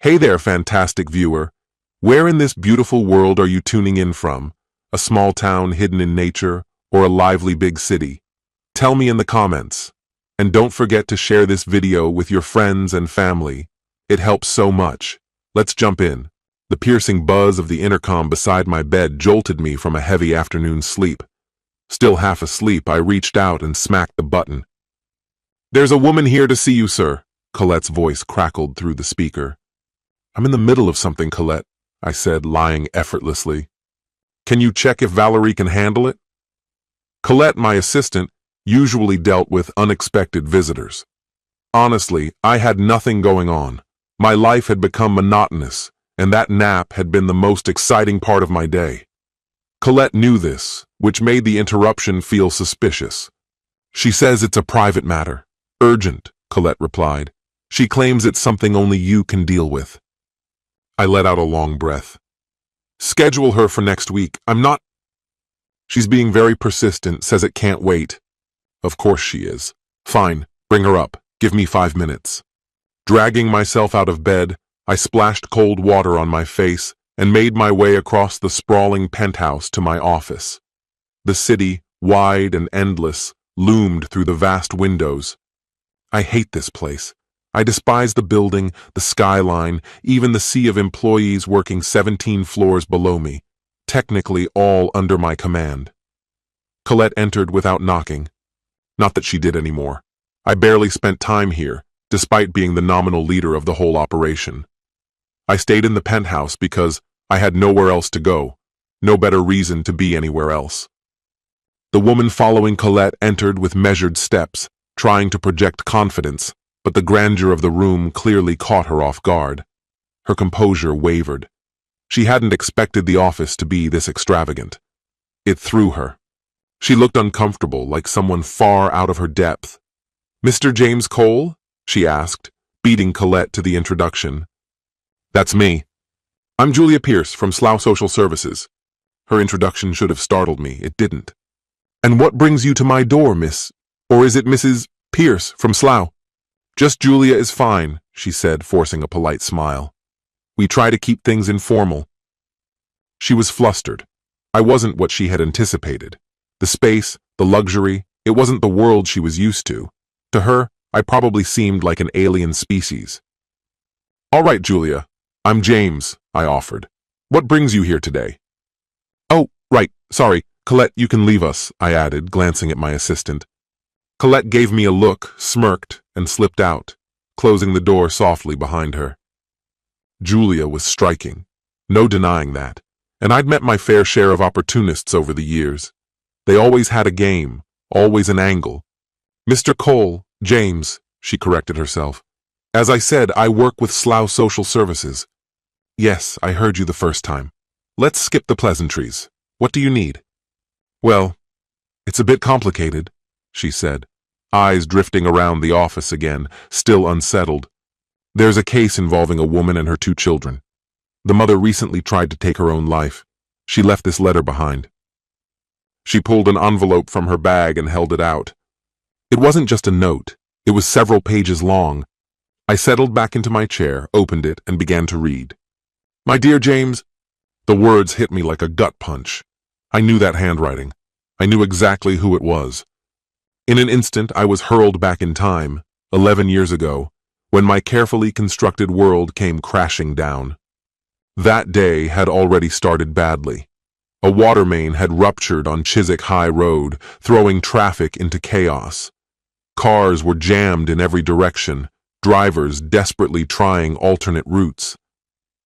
Hey there, fantastic viewer. Where in this beautiful world are you tuning in from? A small town hidden in nature, or a lively big city? Tell me in the comments. And don't forget to share this video with your friends and family. It helps so much. Let's jump in. The piercing buzz of the intercom beside my bed jolted me from a heavy afternoon sleep. Still half asleep, I reached out and smacked the button. "There's a woman here to see you, sir," Colette's voice crackled through the speaker. "I'm in the middle of something, Colette," I said, lying effortlessly. "Can you check if Valerie can handle it?" Colette, my assistant, usually dealt with unexpected visitors. Honestly, I had nothing going on. My life had become monotonous, and that nap had been the most exciting part of my day. Colette knew this, which made the interruption feel suspicious. "She says it's a private matter. Urgent," Colette replied. "She claims it's something only you can deal with." I let out a long breath. "Schedule her for next week. I'm not—" "She's being very persistent, says it can't wait." "Of course she is. Fine, bring her up. Give me 5 minutes." Dragging myself out of bed, I splashed cold water on my face and made my way across the sprawling penthouse to my office. The city, wide and endless, loomed through the vast windows. I hate this place. I despise the building, the skyline, even the sea of employees working 17 floors below me, technically all under my command. Colette entered without knocking. Not that she did anymore. I barely spent time here, despite being the nominal leader of the whole operation. I stayed in the penthouse because I had nowhere else to go, no better reason to be anywhere else. The woman following Colette entered with measured steps, trying to project confidence, but the grandeur of the room clearly caught her off guard. Her composure wavered. She hadn't expected the office to be this extravagant. It threw her. She looked uncomfortable, like someone far out of her depth. "Mr. James Cole?" she asked, beating Colette to the introduction. "That's me. I'm Julia Pierce from Slough Social Services." Her introduction should have startled me. It didn't. "And what brings you to my door, miss? Or is it Mrs. Pierce from Slough?" "Just Julia is fine," she said, forcing a polite smile. "We try to keep things informal." She was flustered. I wasn't what she had anticipated. The space, the luxury, it wasn't the world she was used to. To her, I probably seemed like an alien species. "All right, Julia. I'm James," I offered. "What brings you here today?" "Oh, right, sorry. Colette, you can leave us," I added, glancing at my assistant. Colette gave me a look, smirked, and slipped out, closing the door softly behind her. Julia was striking. No denying that. And I'd met my fair share of opportunists over the years. They always had a game, always an angle. "Mr. Cole, James," she corrected herself. "As I said, I work with Slough Social Services." "Yes, I heard you the first time. Let's skip the pleasantries. What do you need?" "Well, it's a bit complicated," she said, eyes drifting around the office again, still unsettled. "There's a case involving a woman and her 2 children. The mother recently tried to take her own life. She left this letter behind." She pulled an envelope from her bag and held it out. It wasn't just a note. It was several pages long. I settled back into my chair, opened it, and began to read. "My dear James," the words hit me like a gut punch. I knew that handwriting. I knew exactly who it was. In an instant, I was hurled back in time, 11 years ago, when my carefully constructed world came crashing down. That day had already started badly. A water main had ruptured on Chiswick High Road, throwing traffic into chaos. Cars were jammed in every direction, drivers desperately trying alternate routes.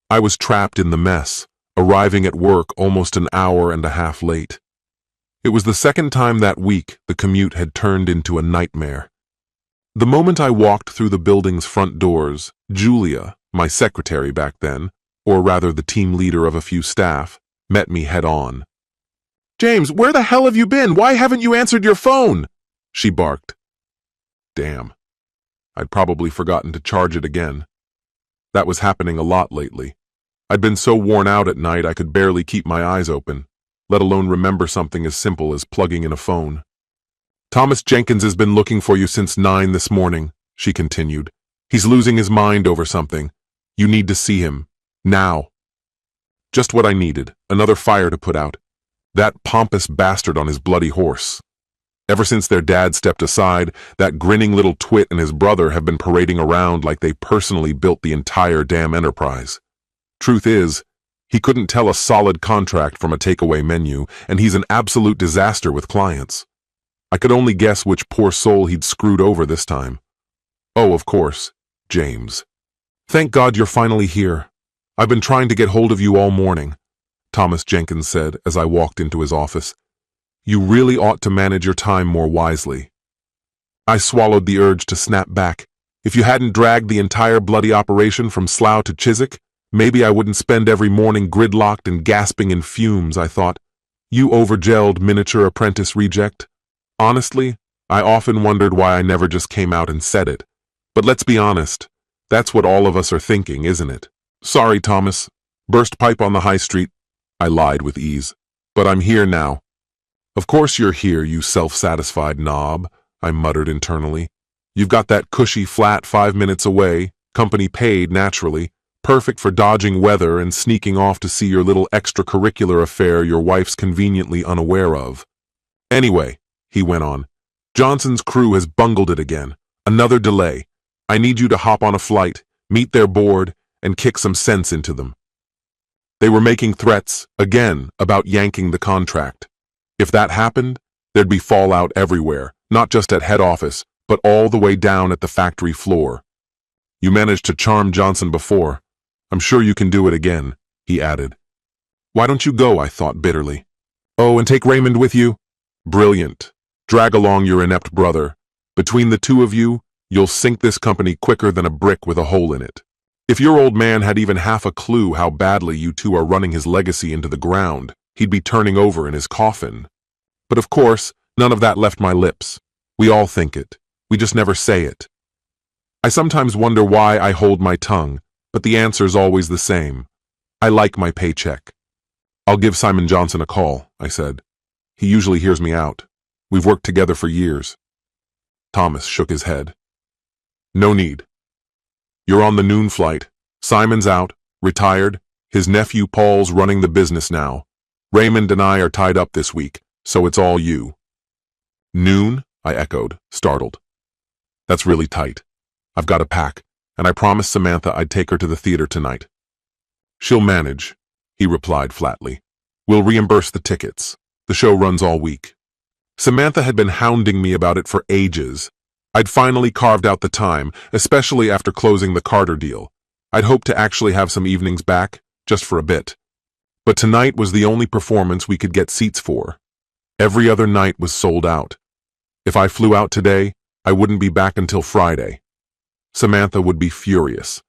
I was trapped in the mess, arriving at work almost an hour and a half late. It was the second time that week the commute had turned into a nightmare. The moment I walked through the building's front doors, Julia, my secretary back then, or rather the team leader of a few staff, met me head on. "James, where the hell have you been? Why haven't you answered your phone?" she barked. Damn. I'd probably forgotten to charge it again. That was happening a lot lately. I'd been so worn out at night I could barely keep my eyes open, let alone remember something as simple as plugging in a phone. "Thomas Jenkins has been looking for you since 9 this morning," she continued. "He's losing his mind over something. You need to see him. Now. Just what I needed, another fire to put out. That pompous bastard on his bloody horse. Ever since their dad stepped aside, that grinning little twit and his brother have been parading around like they personally built the entire damn enterprise. Truth is, he couldn't tell a solid contract from a takeaway menu, and he's an absolute disaster with clients. I could only guess which poor soul he'd screwed over this time. Oh, of course, James. Thank God you're finally here. I've been trying to get hold of you all morning, Thomas Jenkins said as I walked into his office. You really ought to manage your time more wisely. I swallowed the urge to snap back. If you hadn't dragged the entire bloody operation from Slough to Chiswick, maybe I wouldn't spend every morning gridlocked and gasping in fumes, I thought. You overgelled miniature apprentice reject. Honestly, I often wondered why I never just came out and said it. But let's be honest, that's what all of us are thinking, isn't it? Sorry, Thomas. Burst pipe on the high street. I lied with ease. But I'm here now. Of course you're here, you self-satisfied knob, I muttered internally. You've got that cushy flat 5 minutes away, company paid naturally, perfect for dodging weather and sneaking off to see your little extracurricular affair your wife's conveniently unaware of. Anyway, he went on, Johnson's crew has bungled it again. Another delay. I need you to hop on a flight, meet their board, and kick some sense into them. They were making threats, again, about yanking the contract. If that happened, there'd be fallout everywhere, not just at head office, but all the way down at the factory floor. You managed to charm Johnson before. I'm sure you can do it again, he added. Why don't you go, I thought bitterly. Oh, and take Raymond with you? Brilliant. Drag along your inept brother. Between the two of you, you'll sink this company quicker than a brick with a hole in it. If your old man had even half a clue how badly you two are running his legacy into the ground, he'd be turning over in his coffin. But of course, none of that left my lips. We all think it. We just never say it. I sometimes wonder why I hold my tongue, but the answer's always the same. I like my paycheck. I'll give Simon Johnson a call, I said. He usually hears me out. We've worked together for years. Thomas shook his head. No need. You're on the noon flight. Simon's out, retired. His nephew Paul's running the business now. Raymond and I are tied up this week, so it's all you. Noon? I echoed, startled. That's really tight. I've got to pack, and I promised Samantha I'd take her to the theater tonight. She'll manage, he replied flatly. We'll reimburse the tickets. The show runs all week. Samantha had been hounding me about it for ages. I'd finally carved out the time, especially after closing the Carter deal. I'd hoped to actually have some evenings back, just for a bit. But tonight was the only performance we could get seats for. Every other night was sold out. If I flew out today, I wouldn't be back until Friday. Samantha would be furious.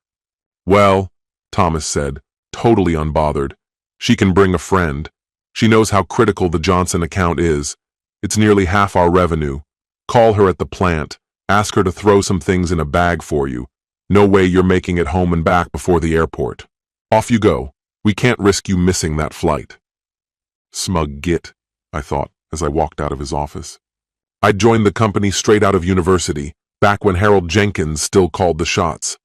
Well, Thomas said, totally unbothered. She can bring a friend. She knows how critical the Johnson account is. It's nearly half our revenue. Call her at the plant. Ask her to throw some things in a bag for you. No way you're making it home and back before the airport. Off you go. We can't risk you missing that flight. Smug git, I thought as I walked out of his office. I'd joined the company straight out of university, back when Harold Jenkins still called the shots.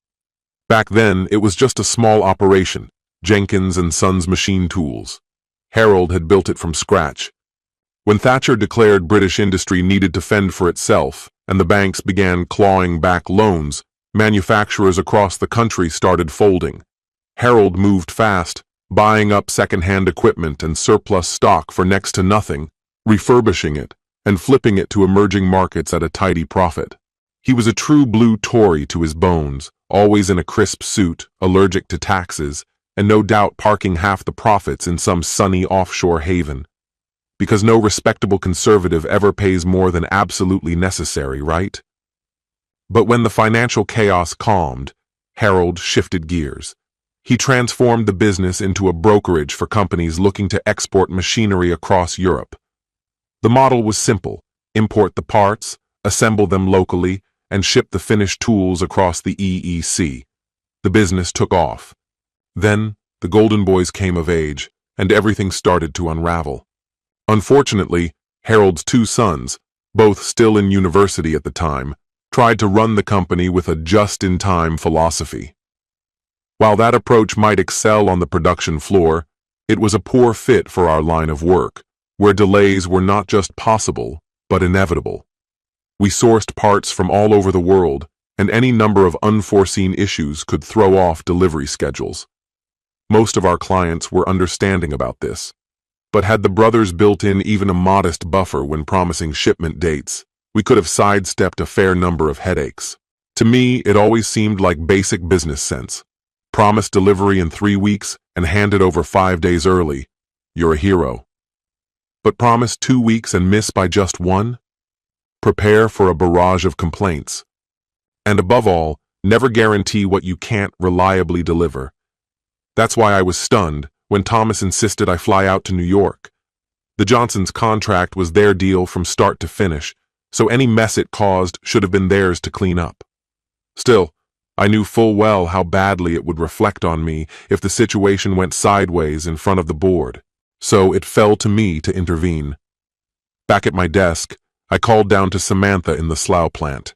Back then, it was just a small operation, Jenkins and Sons Machine Tools. Harold had built it from scratch. When Thatcher declared British industry needed to fend for itself, and the banks began clawing back loans, manufacturers across the country started folding. Harold moved fast, buying up second-hand equipment and surplus stock for next to nothing, refurbishing it, and flipping it to emerging markets at a tidy profit. He was a true blue Tory to his bones, always in a crisp suit, allergic to taxes, and no doubt parking half the profits in some sunny offshore haven. Because no respectable conservative ever pays more than absolutely necessary, right? But when the financial chaos calmed, Harold shifted gears. He transformed the business into a brokerage for companies looking to export machinery across Europe. The model was simple: import the parts, assemble them locally, and ship the finished tools across the EEC. The business took off. Then, the Golden Boys came of age, and everything started to unravel. Unfortunately, Harold's two sons, both still in university at the time, tried to run the company with a just-in-time philosophy. While that approach might excel on the production floor, it was a poor fit for our line of work, where delays were not just possible, but inevitable. We sourced parts from all over the world, and any number of unforeseen issues could throw off delivery schedules. Most of our clients were understanding about this, but had the brothers built in even a modest buffer when promising shipment dates, we could have sidestepped a fair number of headaches. To me, it always seemed like basic business sense. Promise delivery in 3 weeks and hand it over 5 days early. You're a hero. But promise 2 weeks and miss by just 1? Prepare for a barrage of complaints. And above all, never guarantee what you can't reliably deliver. That's why I was stunned when Thomas insisted I fly out to New York. The Johnsons' contract was their deal from start to finish, so any mess it caused should have been theirs to clean up. Still, I knew full well how badly it would reflect on me if the situation went sideways in front of the board, so it fell to me to intervene. Back at my desk, I called down to Samantha in the Slough plant.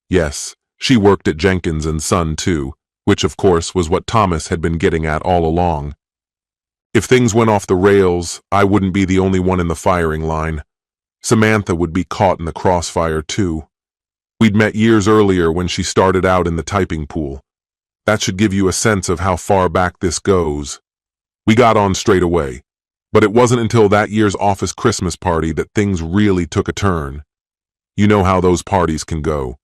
Yes, she worked at Jenkins & Son too, which of course was what Thomas had been getting at all along. If things went off the rails, I wouldn't be the only one in the firing line. Samantha would be caught in the crossfire too. We'd met years earlier when she started out in the typing pool. That should give you a sense of how far back this goes. We got on straight away, but it wasn't until that year's office Christmas party that things really took a turn. You know how those parties can go.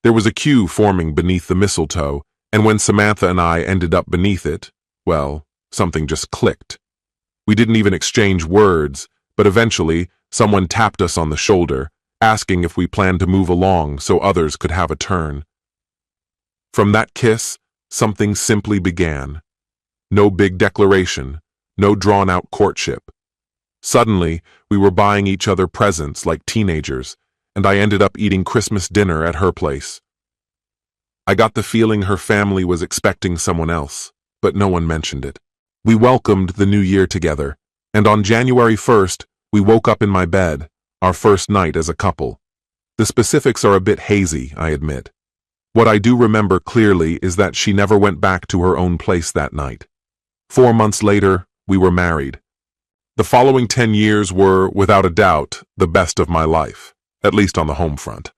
There was a queue forming beneath the mistletoe, and when Samantha and I ended up beneath it, well, something just clicked. We didn't even exchange words, but eventually someone tapped us on the shoulder, asking if we planned to move along so others could have a turn. From that kiss, something simply began. No big declaration, no drawn-out courtship. Suddenly, we were buying each other presents like teenagers, and I ended up eating Christmas dinner at her place. I got the feeling her family was expecting someone else, but no one mentioned it. We welcomed the new year together, and on January 1st, we woke up in my bed, our first night as a couple. The specifics are a bit hazy, I admit. What I do remember clearly is that she never went back to her own place that night. 4 months later, we were married. The following 10 years were, without a doubt, the best of my life, at least on the home front.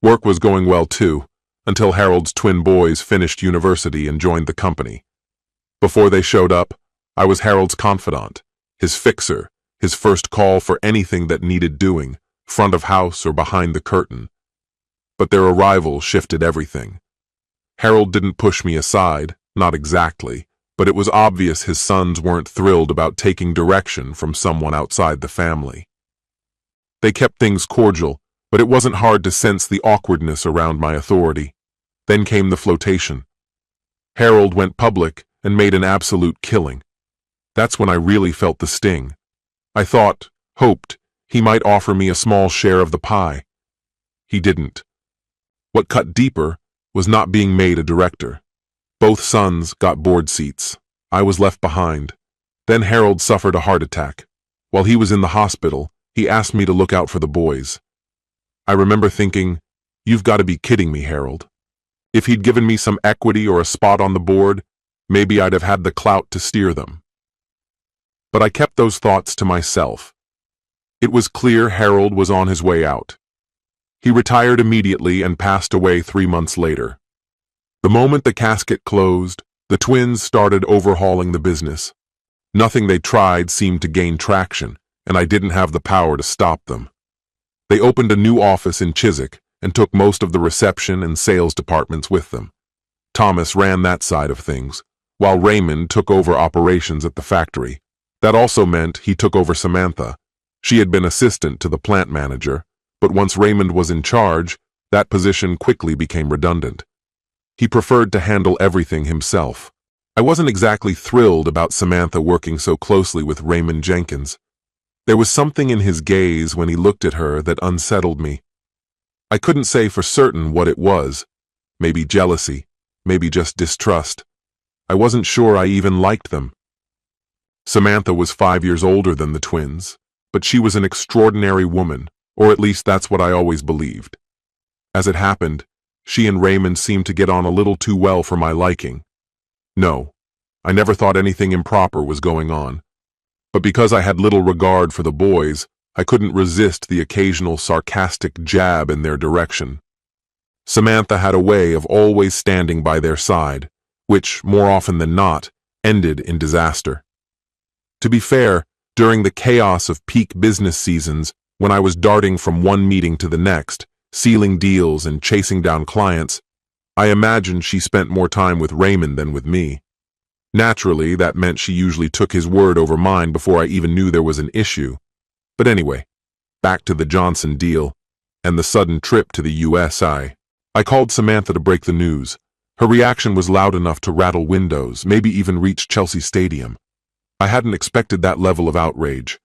Work was going well too, until Harold's twin boys finished university and joined the company. Before they showed up, I was Harold's confidant, his fixer, his first call for anything that needed doing, front of house or behind the curtain. But their arrival shifted everything. Harold didn't push me aside, not exactly, but it was obvious his sons weren't thrilled about taking direction from someone outside the family. They kept things cordial, but it wasn't hard to sense the awkwardness around my authority. Then came the flotation. Harold went public and made an absolute killing. That's when I really felt the sting. I thought, hoped, he might offer me a small share of the pie. He didn't. What cut deeper was not being made a director. Both sons got board seats. I was left behind. Then Harold suffered a heart attack. While he was in the hospital, he asked me to look out for the boys. I remember thinking, you've got to be kidding me, Harold. If he'd given me some equity or a spot on the board, maybe I'd have had the clout to steer them. But I kept those thoughts to myself. It was clear Harold was on his way out. He retired immediately and passed away 3 months later. The moment the casket closed, the twins started overhauling the business. Nothing they tried seemed to gain traction, and I didn't have the power to stop them. They opened a new office in Chiswick and took most of the reception and sales departments with them. Thomas ran that side of things, while Raymond took over operations at the factory. That also meant he took over Samantha. She had been assistant to the plant manager, but once Raymond was in charge, that position quickly became redundant. He preferred to handle everything himself. I wasn't exactly thrilled about Samantha working so closely with Raymond Jenkins. There was something in his gaze when he looked at her that unsettled me. I couldn't say for certain what it was. Maybe jealousy, maybe just distrust. I wasn't sure I even liked them. Samantha was 5 years older than the twins, but she was an extraordinary woman, or at least that's what I always believed. As it happened, she and Raymond seemed to get on a little too well for my liking. No, I never thought anything improper was going on. But because I had little regard for the boys, I couldn't resist the occasional sarcastic jab in their direction. Samantha had a way of always standing by their side, which, more often than not, ended in disaster. To be fair, during the chaos of peak business seasons, when I was darting from one meeting to the next, sealing deals and chasing down clients, I imagined she spent more time with Raymond than with me. Naturally, that meant she usually took his word over mine before I even knew there was an issue. But anyway, back to the Johnson deal and the sudden trip to the US. I called Samantha to break the news. Her reaction was loud enough to rattle windows, maybe even reach Chelsea Stadium. I hadn't expected that level of outrage.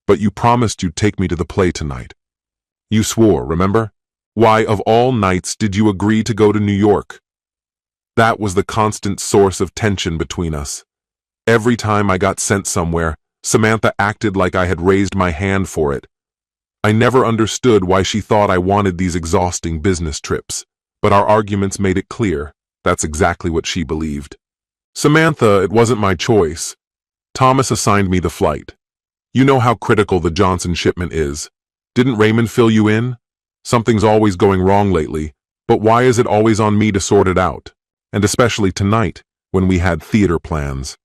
But you promised you'd take me to the play tonight. You swore, remember? Why, of all nights, did you agree to go to New York? That was the constant source of tension between us. Every time I got sent somewhere, Samantha acted like I had raised my hand for it. I never understood why she thought I wanted these exhausting business trips, but our arguments made it clear that's exactly what she believed. Samantha, it wasn't my choice. Thomas assigned me the flight. You know how critical the Johnson shipment is. Didn't Raymond fill you in? Something's always going wrong lately, but why is it always on me to sort it out? And especially tonight, when we had theater plans.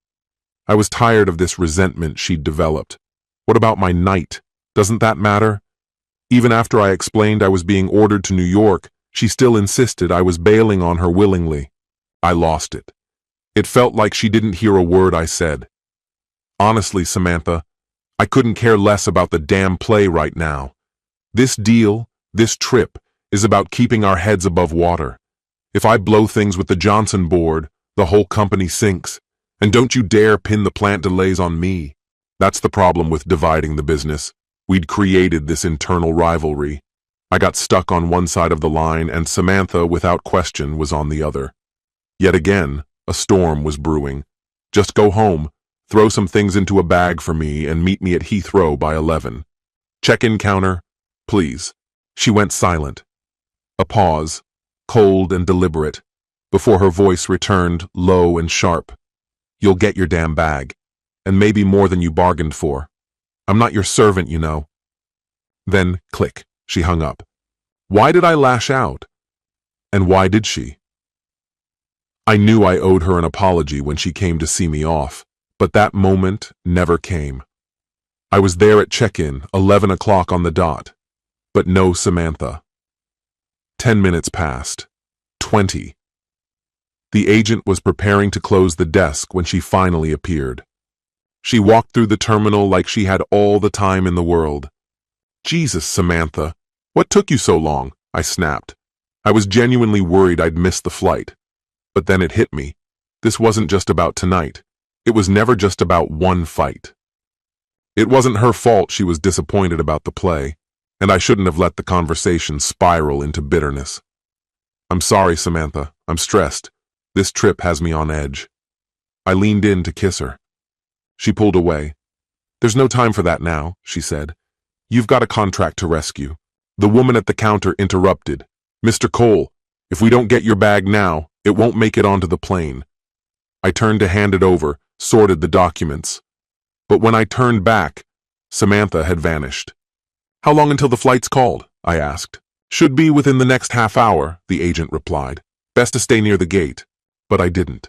I was tired of this resentment she'd developed. What about my night? Doesn't that matter? Even after I explained I was being ordered to New York, she still insisted I was bailing on her willingly. I lost it. It felt like she didn't hear a word I said. Honestly, Samantha, I couldn't care less about the damn play right now. This deal, this trip, is about keeping our heads above water. If I blow things with the Johnson board, the whole company sinks. And don't you dare pin the plant delays on me. That's the problem with dividing the business. We'd created this internal rivalry. I got stuck on one side of the line, and Samantha, without question, was on the other. Yet again, a storm was brewing. Just go home, throw some things into a bag for me, and meet me at Heathrow by 11. Check-in counter, please. She went silent. A pause, cold and deliberate, before her voice returned, low and sharp. You'll get your damn bag, and maybe more than you bargained for. I'm not your servant, you know. Then, click, she hung up. Why did I lash out? And why did she? I knew I owed her an apology when she came to see me off, but that moment never came. I was there at check-in, 11 o'clock on the dot, but no Samantha. 10 minutes passed. 20. The agent was preparing to close the desk when she finally appeared. She walked through the terminal like she had all the time in the world. Jesus, Samantha, what took you so long? I snapped. I was genuinely worried I'd missed the flight. But then it hit me. This wasn't just about tonight. It was never just about one fight. It wasn't her fault she was disappointed about the play, and I shouldn't have let the conversation spiral into bitterness. I'm sorry, Samantha. I'm stressed. This trip has me on edge. I leaned in to kiss her. She pulled away. There's no time for that now, she said. You've got a contract to rescue. The woman at the counter interrupted. Mr. Cole, if we don't get your bag now, it won't make it onto the plane. I turned to hand it over, sorted the documents. But when I turned back, Samantha had vanished. How long until the flight's called? I asked. Should be within the next half hour, the agent replied. Best to stay near the gate. But I didn't.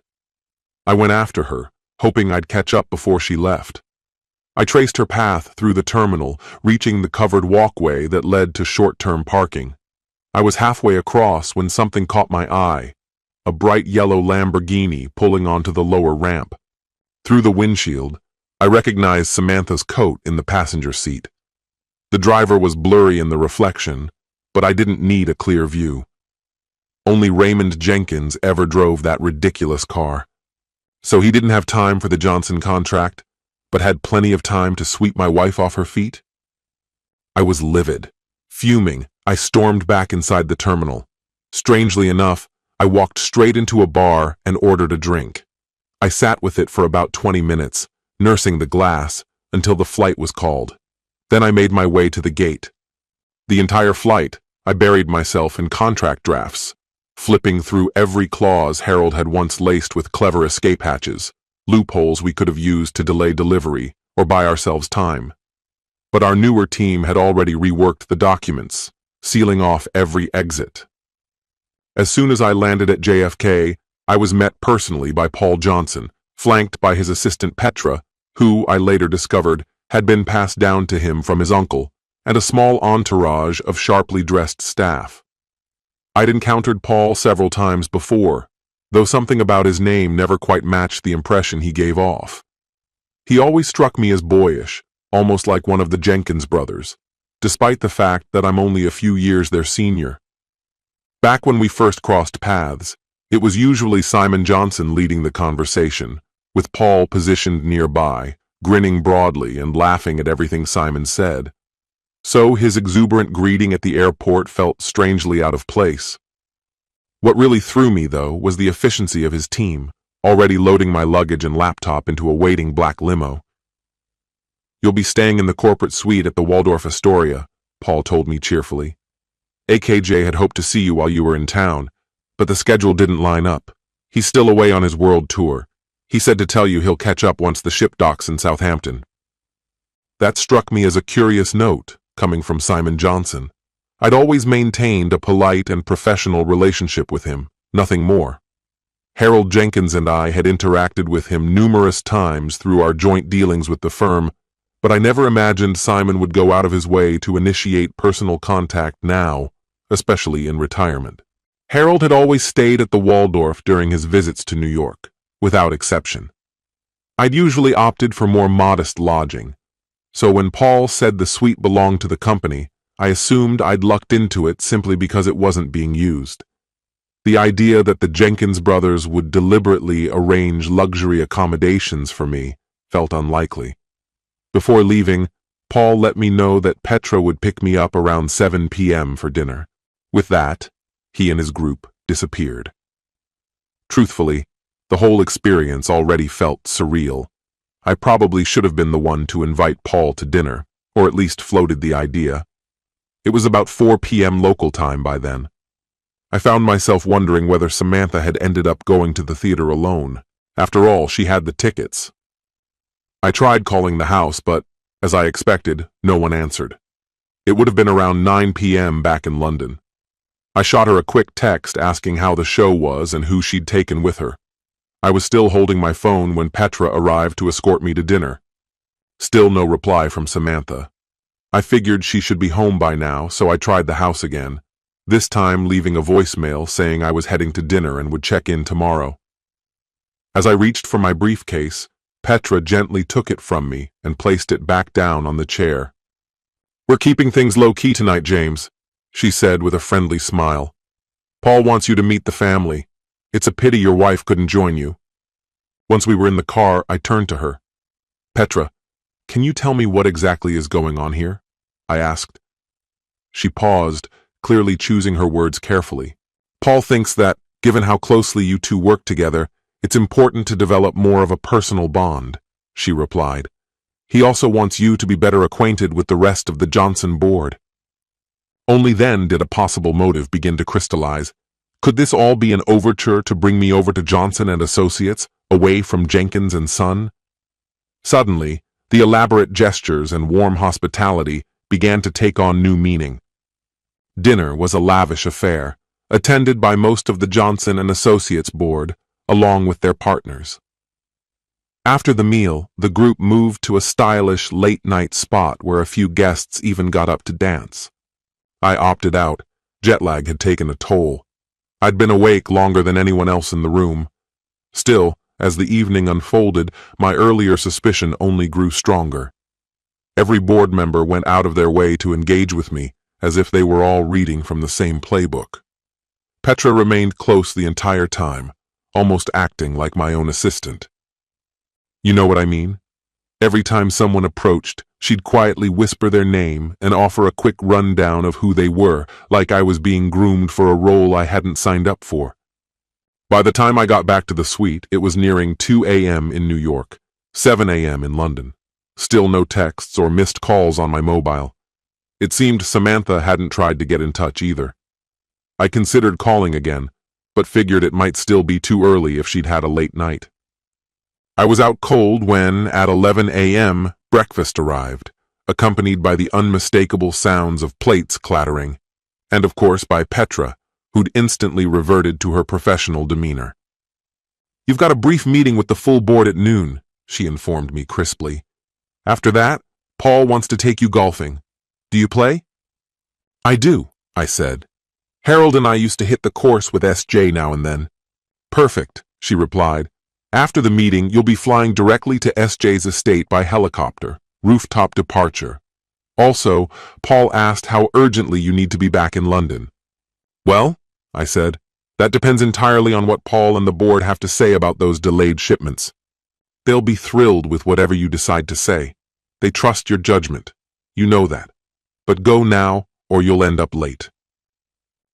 I went after her, hoping I'd catch up before she left. I traced her path through the terminal, reaching the covered walkway that led to short-term parking. I was halfway across when something caught my eye, a bright yellow Lamborghini pulling onto the lower ramp. Through the windshield, I recognized Samantha's coat in the passenger seat. The driver was blurry in the reflection, but I didn't need a clear view. Only Raymond Jenkins ever drove that ridiculous car. So he didn't have time for the Johnson contract, but had plenty of time to sweep my wife off her feet? I was livid. Fuming, I stormed back inside the terminal. Strangely enough, I walked straight into a bar and ordered a drink. I sat with it for about 20 minutes, nursing the glass, until the flight was called. Then I made my way to the gate. The entire flight, I buried myself in contract drafts. flipping through every clause Harold had once laced with clever escape hatches, loopholes we could have used to delay delivery or buy ourselves time. But our newer team had already reworked the documents, sealing off every exit. As soon as I landed at JFK, I was met personally by Paul Johnson, flanked by his assistant Petra, who, I later discovered, had been passed down to him from his uncle, and a small entourage of sharply dressed staff. I'd encountered Paul several times before, though something about his name never quite matched the impression he gave off. He always struck me as boyish, almost like one of the Jenkins brothers, despite the fact that I'm only a few years their senior. Back when we first crossed paths, it was usually Simon Johnson leading the conversation, with Paul positioned nearby, grinning broadly and laughing at everything Simon said. So his exuberant greeting at the airport felt strangely out of place. What really threw me, though, was the efficiency of his team, already loading my luggage and laptop into a waiting black limo. "You'll be staying in the corporate suite at the Waldorf Astoria," Paul told me cheerfully. "AKJ had hoped to see you while you were in town, but the schedule didn't line up. He's still away on his world tour. He said to tell you he'll catch up once the ship docks in Southampton." That struck me as a curious note, coming from Simon Johnson. I'd always maintained a polite and professional relationship with him, nothing more. Harold Jenkins and I had interacted with him numerous times through our joint dealings with the firm, but I never imagined Simon would go out of his way to initiate personal contact now, especially in retirement. Harold had always stayed at the Waldorf during his visits to New York, without exception. I'd usually opted for more modest lodging, so when Paul said the suite belonged to the company, I assumed I'd lucked into it simply because it wasn't being used. The idea that the Jenkins brothers would deliberately arrange luxury accommodations for me felt unlikely. Before leaving, Paul let me know that Petra would pick me up around 7 p.m. for dinner. With that, he and his group disappeared. Truthfully, the whole experience already felt surreal. I probably should have been the one to invite Paul to dinner, or at least floated the idea. It was about 4 p.m. local time by then. I found myself wondering whether Samantha had ended up going to the theater alone. After all, she had the tickets. I tried calling the house, but, as I expected, no one answered. It would have been around 9 p.m. back in London. I shot her a quick text asking how the show was and who she'd taken with her. I was still holding my phone when Petra arrived to escort me to dinner. Still no reply from Samantha. I figured she should be home by now, so I tried the house again, this time leaving a voicemail saying I was heading to dinner and would check in tomorrow. As I reached for my briefcase, Petra gently took it from me and placed it back down on the chair. "We're keeping things low-key tonight, James," she said with a friendly smile. "Paul wants you to meet the family. It's a pity your wife couldn't join you." Once we were in the car, I turned to her. "Petra, can you tell me what exactly is going on here?" I asked. She paused, clearly choosing her words carefully. "Paul thinks that, given how closely you two work together, it's important to develop more of a personal bond," she replied. "He also wants you to be better acquainted with the rest of the Johnson board." Only then did a possible motive begin to crystallize. Could this all be an overture to bring me over to Johnson and Associates, away from Jenkins and Son? Suddenly, the elaborate gestures and warm hospitality began to take on new meaning. Dinner was a lavish affair, attended by most of the Johnson and Associates board, along with their partners. After the meal, the group moved to a stylish late-night spot where a few guests even got up to dance. I opted out. Jet lag had taken a toll. I'd been awake longer than anyone else in the room. Still, as the evening unfolded, my earlier suspicion only grew stronger. Every board member went out of their way to engage with me, as if they were all reading from the same playbook. Petra remained close the entire time, almost acting like my own assistant. You know what I mean? Every time someone approached, she'd quietly whisper their name and offer a quick rundown of who they were, like I was being groomed for a role I hadn't signed up for. By the time I got back to the suite, it was nearing 2 a.m. in New York, 7 a.m. in London. Still no texts or missed calls on my mobile. It seemed Samantha hadn't tried to get in touch either. I considered calling again, but figured it might still be too early if she'd had a late night. I was out cold when, at 11 a.m., breakfast arrived, accompanied by the unmistakable sounds of plates clattering, and of course by Petra, who'd instantly reverted to her professional demeanor. "You've got a brief meeting with the full board at noon," she informed me crisply. "After that, Paul wants to take you golfing. Do you play?" "I do," I said. "Harold and I used to hit the course with SJ now and then." "Perfect," she replied. "After the meeting, you'll be flying directly to SJ's estate by helicopter, rooftop departure. Also, Paul asked how urgently you need to be back in London." "Well," I said, "that depends entirely on what Paul and the board have to say about those delayed shipments. They'll be thrilled with whatever you decide to say. They trust your judgment. You know that. But go now, or you'll end up late."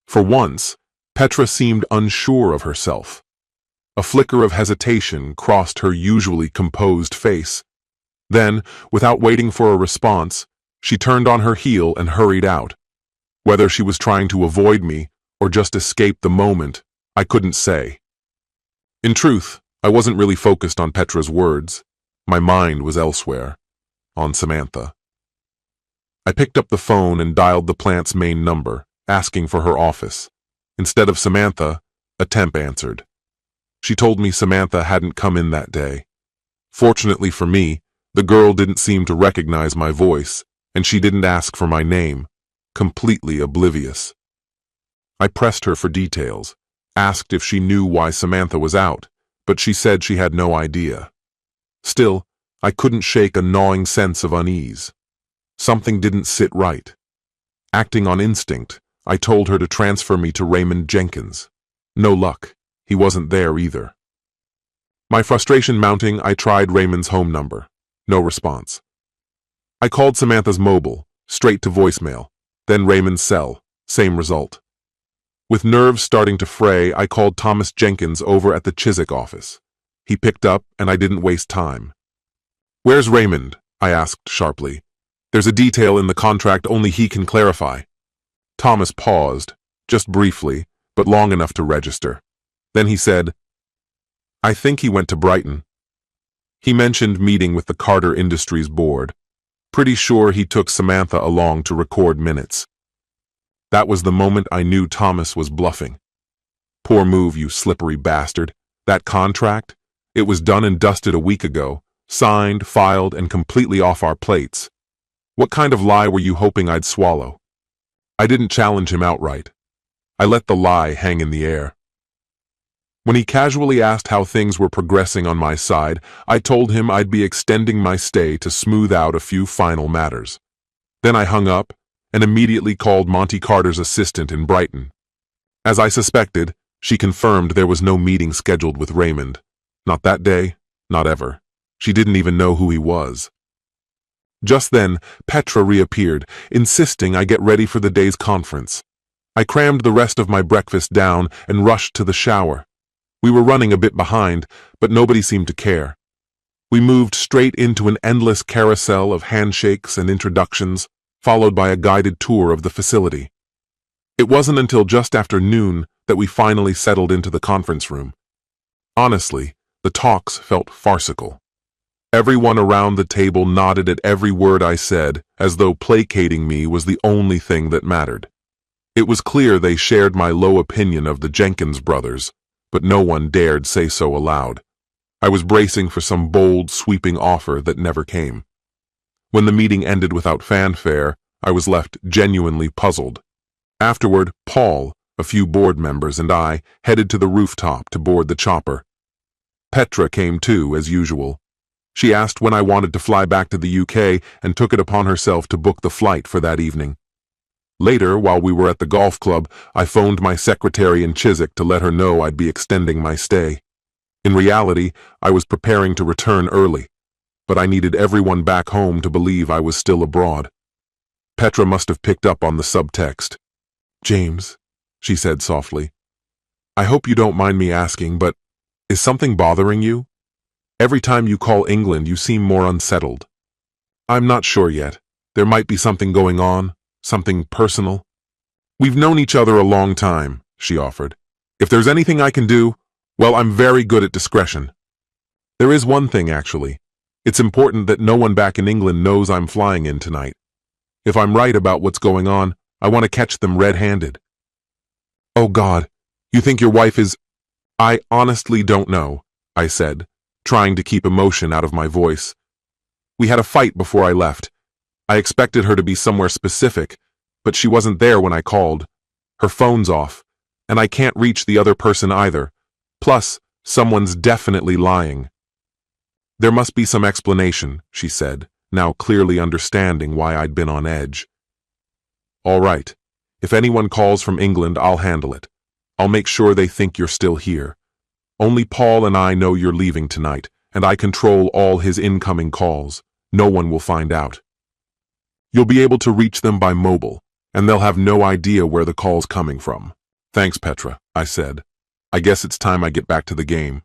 For once, Petra seemed unsure of herself. A flicker of hesitation crossed her usually composed face. Then, without waiting for a response, she turned on her heel and hurried out. Whether she was trying to avoid me or just escape the moment, I couldn't say. In truth, I wasn't really focused on Petra's words. My mind was elsewhere, on Samantha. I picked up the phone and dialed the plant's main number, asking for her office. Instead of Samantha, a temp answered. She told me Samantha hadn't come in that day. Fortunately for me, the girl didn't seem to recognize my voice, and she didn't ask for my name, completely oblivious. I pressed her for details, asked if she knew why Samantha was out, but she said she had no idea. Still, I couldn't shake a gnawing sense of unease. Something didn't sit right. Acting on instinct, I told her to transfer me to Raymond Jenkins. No luck. He wasn't there either. My frustration mounting, I tried Raymond's home number. No response. I called Samantha's mobile, straight to voicemail, then Raymond's cell, same result. With nerves starting to fray, I called Thomas Jenkins over at the Chiswick office. He picked up, and I didn't waste time. "Where's Raymond?" I asked sharply. "There's a detail in the contract only he can clarify." Thomas paused, just briefly, but long enough to register. Then he said, "I think he went to Brighton." He mentioned meeting with the Carter Industries board. Pretty sure he took Samantha along to record minutes. That was the moment I knew Thomas was bluffing. Poor move, you slippery bastard. That contract? It was done and dusted a week ago, signed, filed, and completely off our plates. What kind of lie were you hoping I'd swallow? I didn't challenge him outright. I let the lie hang in the air. When he casually asked how things were progressing on my side, I told him I'd be extending my stay to smooth out a few final matters. Then I hung up and immediately called Monty Carter's assistant in Brighton. As I suspected, she confirmed there was no meeting scheduled with Raymond. Not that day, not ever. She didn't even know who he was. Just then, Petra reappeared, insisting I get ready for the day's conference. I crammed the rest of my breakfast down and rushed to the shower. We were running a bit behind, but nobody seemed to care. We moved straight into an endless carousel of handshakes and introductions, followed by a guided tour of the facility. It wasn't until just after noon that we finally settled into the conference room. Honestly, the talks felt farcical. Everyone around the table nodded at every word I said, as though placating me was the only thing that mattered. It was clear they shared my low opinion of the Jenkins brothers, but no one dared say so aloud. I was bracing for some bold, sweeping offer that never came. When the meeting ended without fanfare, I was left genuinely puzzled. Afterward, Paul, a few board members, and I headed to the rooftop to board the chopper. Petra came too, as usual. She asked when I wanted to fly back to the UK and took it upon herself to book the flight for that evening. Later, while we were at the golf club, I phoned my secretary in Chiswick to let her know I'd be extending my stay. In reality, I was preparing to return early, but I needed everyone back home to believe I was still abroad. Petra must have picked up on the subtext. "James," she said softly, "I hope you don't mind me asking, but is something bothering you? Every time you call England, you seem more unsettled." "I'm not sure yet. There might be something going on. Something personal." "We've known each other a long time," she offered. If there's anything I can do, well, I'm very good at discretion. There is one thing, actually. It's important that no one back in England knows I'm flying in tonight. If I'm right about what's going on, I want to catch them red-handed. Oh God, you think your wife is— I honestly don't know, I said, trying to keep emotion out of my voice. We had a fight before I left. I expected her to be somewhere specific, but she wasn't there when I called. Her phone's off, and I can't reach the other person either. Plus, someone's definitely lying. There must be some explanation, she said, now clearly understanding why I'd been on edge. All right. If anyone calls from England, I'll handle it. I'll make sure they think you're still here. Only Paul and I know you're leaving tonight, and I control all his incoming calls. No one will find out. You'll be able to reach them by mobile, and they'll have no idea where the call's coming from. Thanks, Petra, I said. I guess it's time I get back to the game.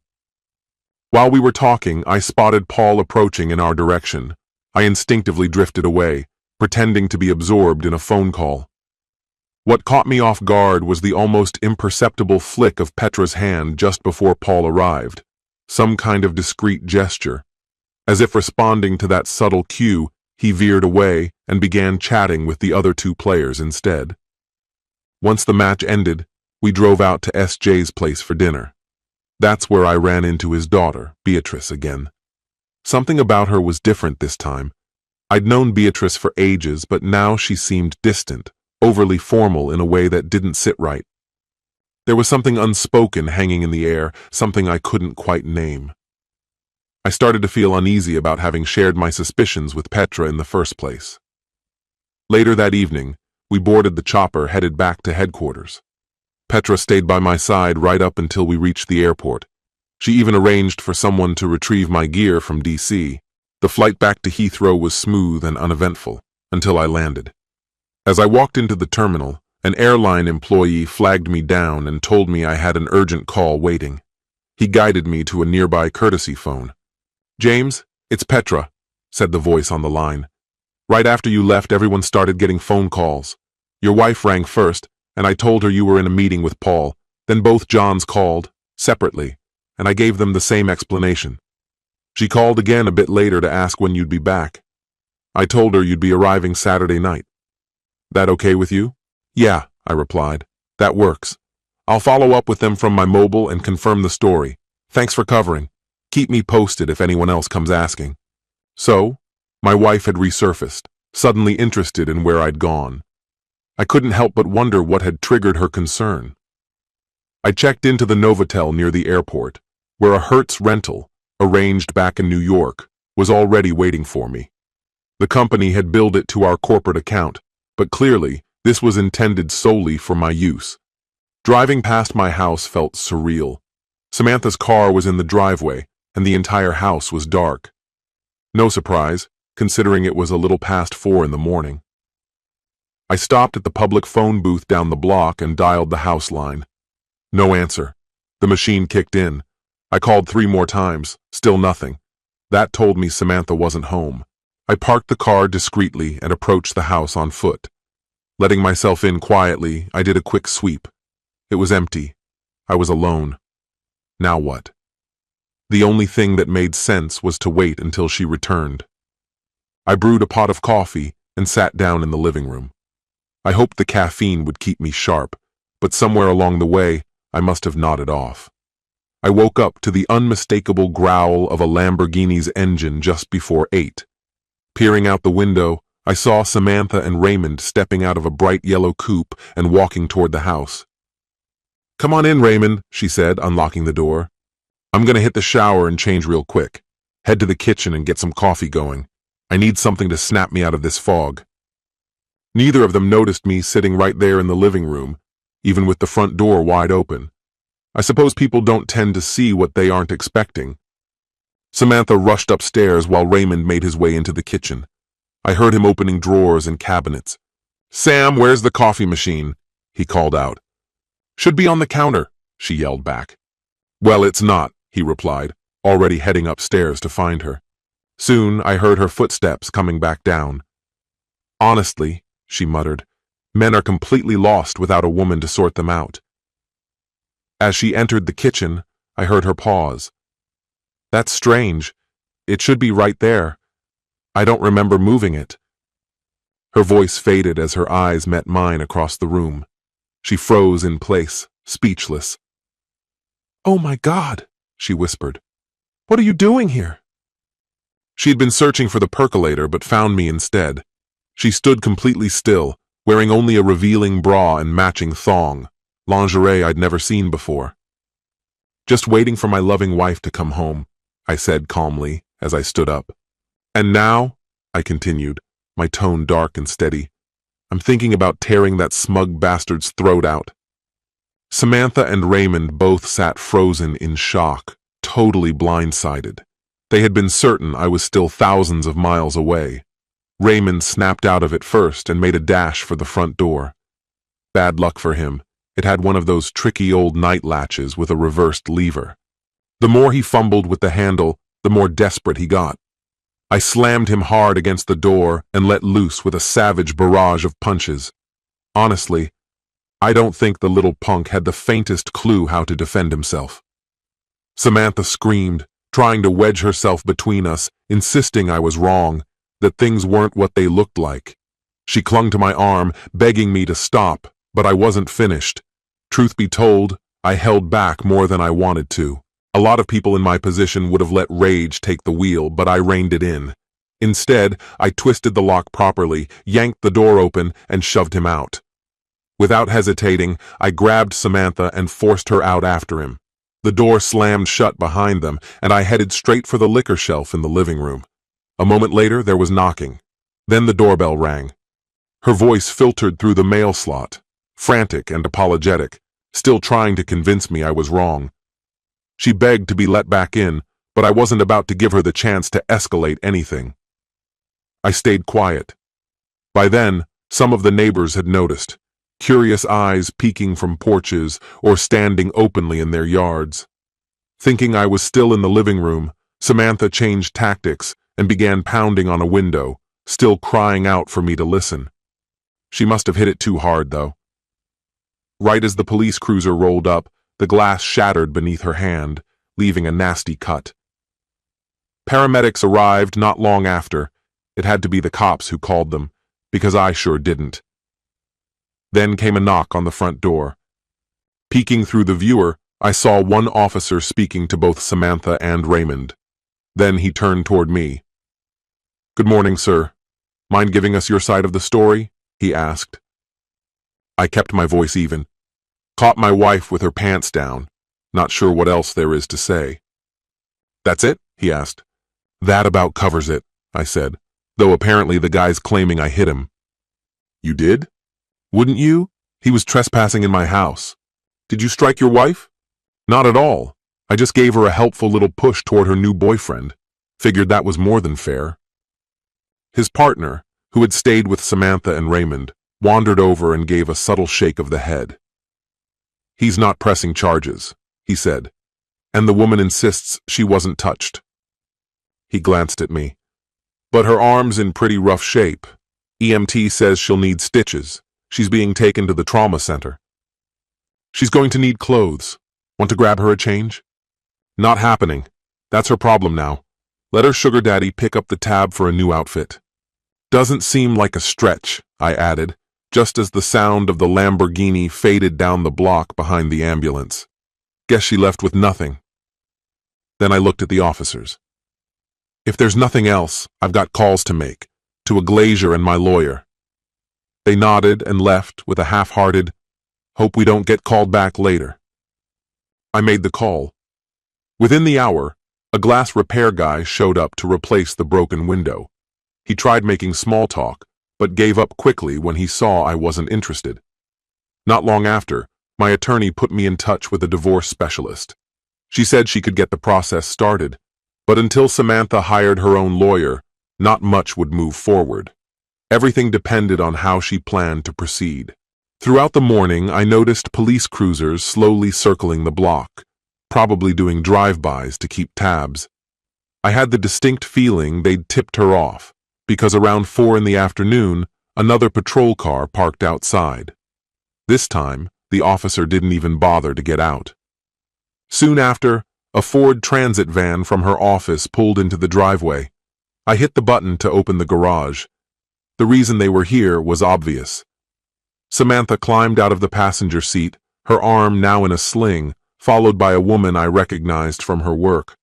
While we were talking, I spotted Paul approaching in our direction. I instinctively drifted away, pretending to be absorbed in a phone call. What caught me off guard was the almost imperceptible flick of Petra's hand just before Paul arrived, some kind of discreet gesture. As if responding to that subtle cue, he veered away and began chatting with the other two players instead. Once the match ended, we drove out to SJ's place for dinner. That's where I ran into his daughter, Beatrice, again. Something about her was different this time. I'd known Beatrice for ages, but now she seemed distant, overly formal in a way that didn't sit right. There was something unspoken hanging in the air, something I couldn't quite name. I started to feel uneasy about having shared my suspicions with Petra in the first place. Later that evening, we boarded the chopper headed back to headquarters. Petra stayed by my side right up until we reached the airport. She even arranged for someone to retrieve my gear from DC. The flight back to Heathrow was smooth and uneventful, until I landed. As I walked into the terminal, an airline employee flagged me down and told me I had an urgent call waiting. He guided me to a nearby courtesy phone. "James, it's Petra," said the voice on the line. "Right after you left, everyone started getting phone calls. Your wife rang first, and I told her you were in a meeting with Paul. Then both Johns called, separately, and I gave them the same explanation. She called again a bit later to ask when you'd be back. I told her you'd be arriving Saturday night. That okay with you?" "Yeah," I replied. "That works. I'll follow up with them from my mobile and confirm the story. Thanks for covering. Keep me posted if anyone else comes asking." So, my wife had resurfaced, suddenly interested in where I'd gone. I couldn't help but wonder what had triggered her concern. I checked into the Novotel near the airport, where a Hertz rental, arranged back in New York, was already waiting for me. The company had billed it to our corporate account, but clearly this was intended solely for my use. Driving past my house felt surreal. Samantha's car was in the driveway, and the entire house was dark. No surprise, considering it was a little past 4 in the morning. I stopped at the public phone booth down the block and dialed the house line. No answer. The machine kicked in. I called 3 more times, still nothing. That told me Samantha wasn't home. I parked the car discreetly and approached the house on foot. Letting myself in quietly, I did a quick sweep. It was empty. I was alone. Now what? The only thing that made sense was to wait until she returned. I brewed a pot of coffee and sat down in the living room. I hoped the caffeine would keep me sharp, but somewhere along the way, I must have nodded off. I woke up to the unmistakable growl of a Lamborghini's engine just before 8. Peering out the window, I saw Samantha and Raymond stepping out of a bright yellow coupe and walking toward the house. "Come on in, Raymond," she said, unlocking the door. "I'm gonna hit the shower and change real quick. Head to the kitchen and get some coffee going. I need something to snap me out of this fog." Neither of them noticed me sitting right there in the living room, even with the front door wide open. I suppose people don't tend to see what they aren't expecting. Samantha rushed upstairs while Raymond made his way into the kitchen. I heard him opening drawers and cabinets. "Sam, where's the coffee machine?" he called out. "Should be on the counter," she yelled back. "Well, it's not," he replied, already heading upstairs to find her. Soon I heard her footsteps coming back down. "Honestly," she muttered, "men are completely lost without a woman to sort them out." As she entered the kitchen, I heard her pause. That's strange. It should be right there. I don't remember moving it. Her voice faded as her eyes met mine across the room. She froze in place, speechless. "Oh my God," she whispered. "What are you doing here?" She'd been searching for the percolator but found me instead. She stood completely still, wearing only a revealing bra and matching thong, lingerie I'd never seen before. "Just waiting for my loving wife to come home," I said calmly as I stood up. "And now," I continued, my tone dark and steady, "I'm thinking about tearing that smug bastard's throat out." Samantha and Raymond both sat frozen in shock, totally blindsided. They had been certain I was still thousands of miles away. Raymond snapped out of it first and made a dash for the front door. Bad luck for him. It had one of those tricky old night latches with a reversed lever. The more he fumbled with the handle, the more desperate he got. I slammed him hard against the door and let loose with a savage barrage of punches. Honestly, I don't think the little punk had the faintest clue how to defend himself. Samantha screamed, trying to wedge herself between us, insisting I was wrong, that things weren't what they looked like. She clung to my arm, begging me to stop, but I wasn't finished. Truth be told, I held back more than I wanted to. A lot of people in my position would have let rage take the wheel, but I reined it in. Instead, I twisted the lock properly, yanked the door open, and shoved him out. Without hesitating, I grabbed Samantha and forced her out after him. The door slammed shut behind them, and I headed straight for the liquor shelf in the living room. A moment later, there was knocking. Then the doorbell rang. Her voice filtered through the mail slot, frantic and apologetic, still trying to convince me I was wrong. She begged to be let back in, but I wasn't about to give her the chance to escalate anything. I stayed quiet. By then, some of the neighbors had noticed, curious eyes peeking from porches or standing openly in their yards. Thinking I was still in the living room, Samantha changed tactics and began pounding on a window, still crying out for me to listen. She must have hit it too hard, though. Right as the police cruiser rolled up, the glass shattered beneath her hand, leaving a nasty cut. Paramedics arrived not long after. It had to be the cops who called them, because I sure didn't. Then came a knock on the front door. Peeking through the viewer, I saw one officer speaking to both Samantha and Raymond. Then he turned toward me. "Good morning, sir. Mind giving us your side of the story?" he asked. I kept my voice even. Caught my wife with her pants down, not sure what else there is to say. "That's it?" he asked. "That about covers it," I said, though apparently the guy's claiming I hit him. "You did? Wouldn't you? He was trespassing in my house. Did you strike your wife?" "Not at all. I just gave her a helpful little push toward her new boyfriend. Figured that was more than fair." His partner, who had stayed with Samantha and Raymond, wandered over and gave a subtle shake of the head. "He's not pressing charges," he said, "and the woman insists she wasn't touched." He glanced at me. "But her arm's in pretty rough shape. EMT says she'll need stitches. She's being taken to the trauma center." "She's going to need clothes. Want to grab her a change?" "Not happening. That's her problem now. Let her sugar daddy pick up the tab for a new outfit." "Doesn't seem like a stretch," I added, just as the sound of the Lamborghini faded down the block behind the ambulance. "Guess she left with nothing." Then I looked at the officers. "If there's nothing else, I've got calls to make, to a glazier and my lawyer." They nodded and left with a half-hearted, "Hope we don't get called back later." I made the call. Within the hour, a glass repair guy showed up to replace the broken window. He tried making small talk, but gave up quickly when he saw I wasn't interested. Not long after, my attorney put me in touch with a divorce specialist. She said she could get the process started, but until Samantha hired her own lawyer, not much would move forward. Everything depended on how she planned to proceed. Throughout the morning, I noticed police cruisers slowly circling the block, probably doing drive-bys to keep tabs. I had the distinct feeling they'd tipped her off, because around 4 in the afternoon, another patrol car parked outside. This time, the officer didn't even bother to get out. Soon after, a Ford Transit van from her office pulled into the driveway. I hit the button to open the garage. The reason they were here was obvious. Samantha climbed out of the passenger seat, her arm now in a sling, followed by a woman I recognized from her work.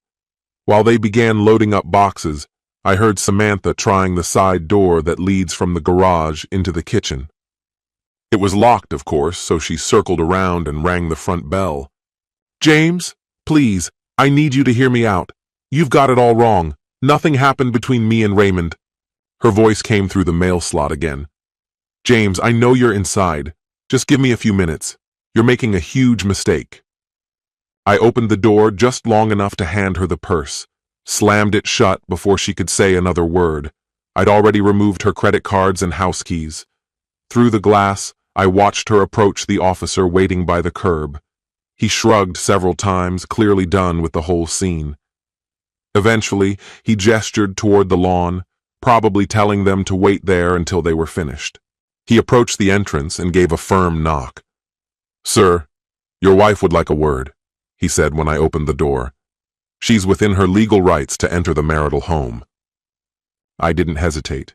While they began loading up boxes, I heard Samantha trying the side door that leads from the garage into the kitchen. It was locked, of course, so she circled around and rang the front bell. "James, please, I need you to hear me out. You've got it all wrong. Nothing happened between me and Raymond." Her voice came through the mail slot again. "James, I know you're inside. Just give me a few minutes. You're making a huge mistake." I opened the door just long enough to hand her the purse, slammed it shut before she could say another word. I'd already removed her credit cards and house keys. Through the glass, I watched her approach the officer waiting by the curb. He shrugged several times, clearly done with the whole scene. Eventually, he gestured toward the lawn, probably telling them to wait there until they were finished. He approached the entrance and gave a firm knock. "Sir, your wife would like a word," he said when I opened the door. "She's within her legal rights to enter the marital home." I didn't hesitate.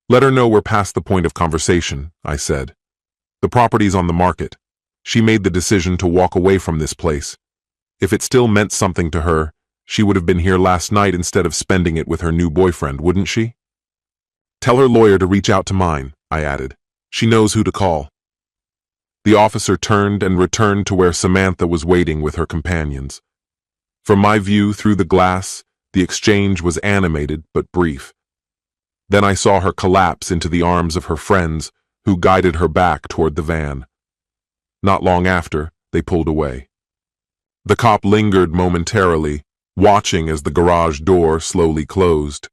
"Let her know we're past the point of conversation," I said. "The property's on the market. She made the decision to walk away from this place. If it still meant something to her, she would have been here last night instead of spending it with her new boyfriend, wouldn't she? Tell her lawyer to reach out to mine," I added. "She knows who to call." The officer turned and returned to where Samantha was waiting with her companions. From my view through the glass, the exchange was animated but brief. Then I saw her collapse into the arms of her friends, who guided her back toward the van. Not long after, they pulled away. The cop lingered momentarily, watching as the garage door slowly closed.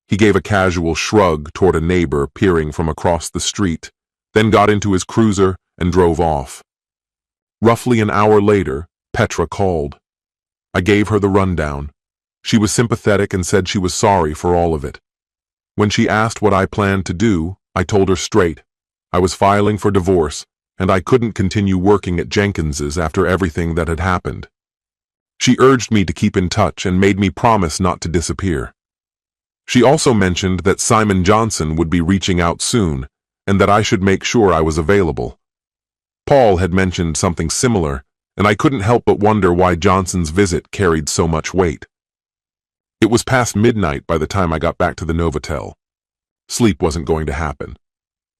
He gave a casual shrug toward a neighbor peering from across the street, then got into his cruiser and drove off. Roughly an hour later, Petra called. I gave her the rundown. She was sympathetic and said she was sorry for all of it. When she asked what I planned to do, I told her straight. I was filing for divorce, and I couldn't continue working at Jenkins's after everything that had happened. She urged me to keep in touch and made me promise not to disappear. She also mentioned that Simon Johnson would be reaching out soon, and that I should make sure I was available. Paul had mentioned something similar, and I couldn't help but wonder why Johnson's visit carried so much weight. It was past midnight by the time I got back to the Novotel. Sleep wasn't going to happen.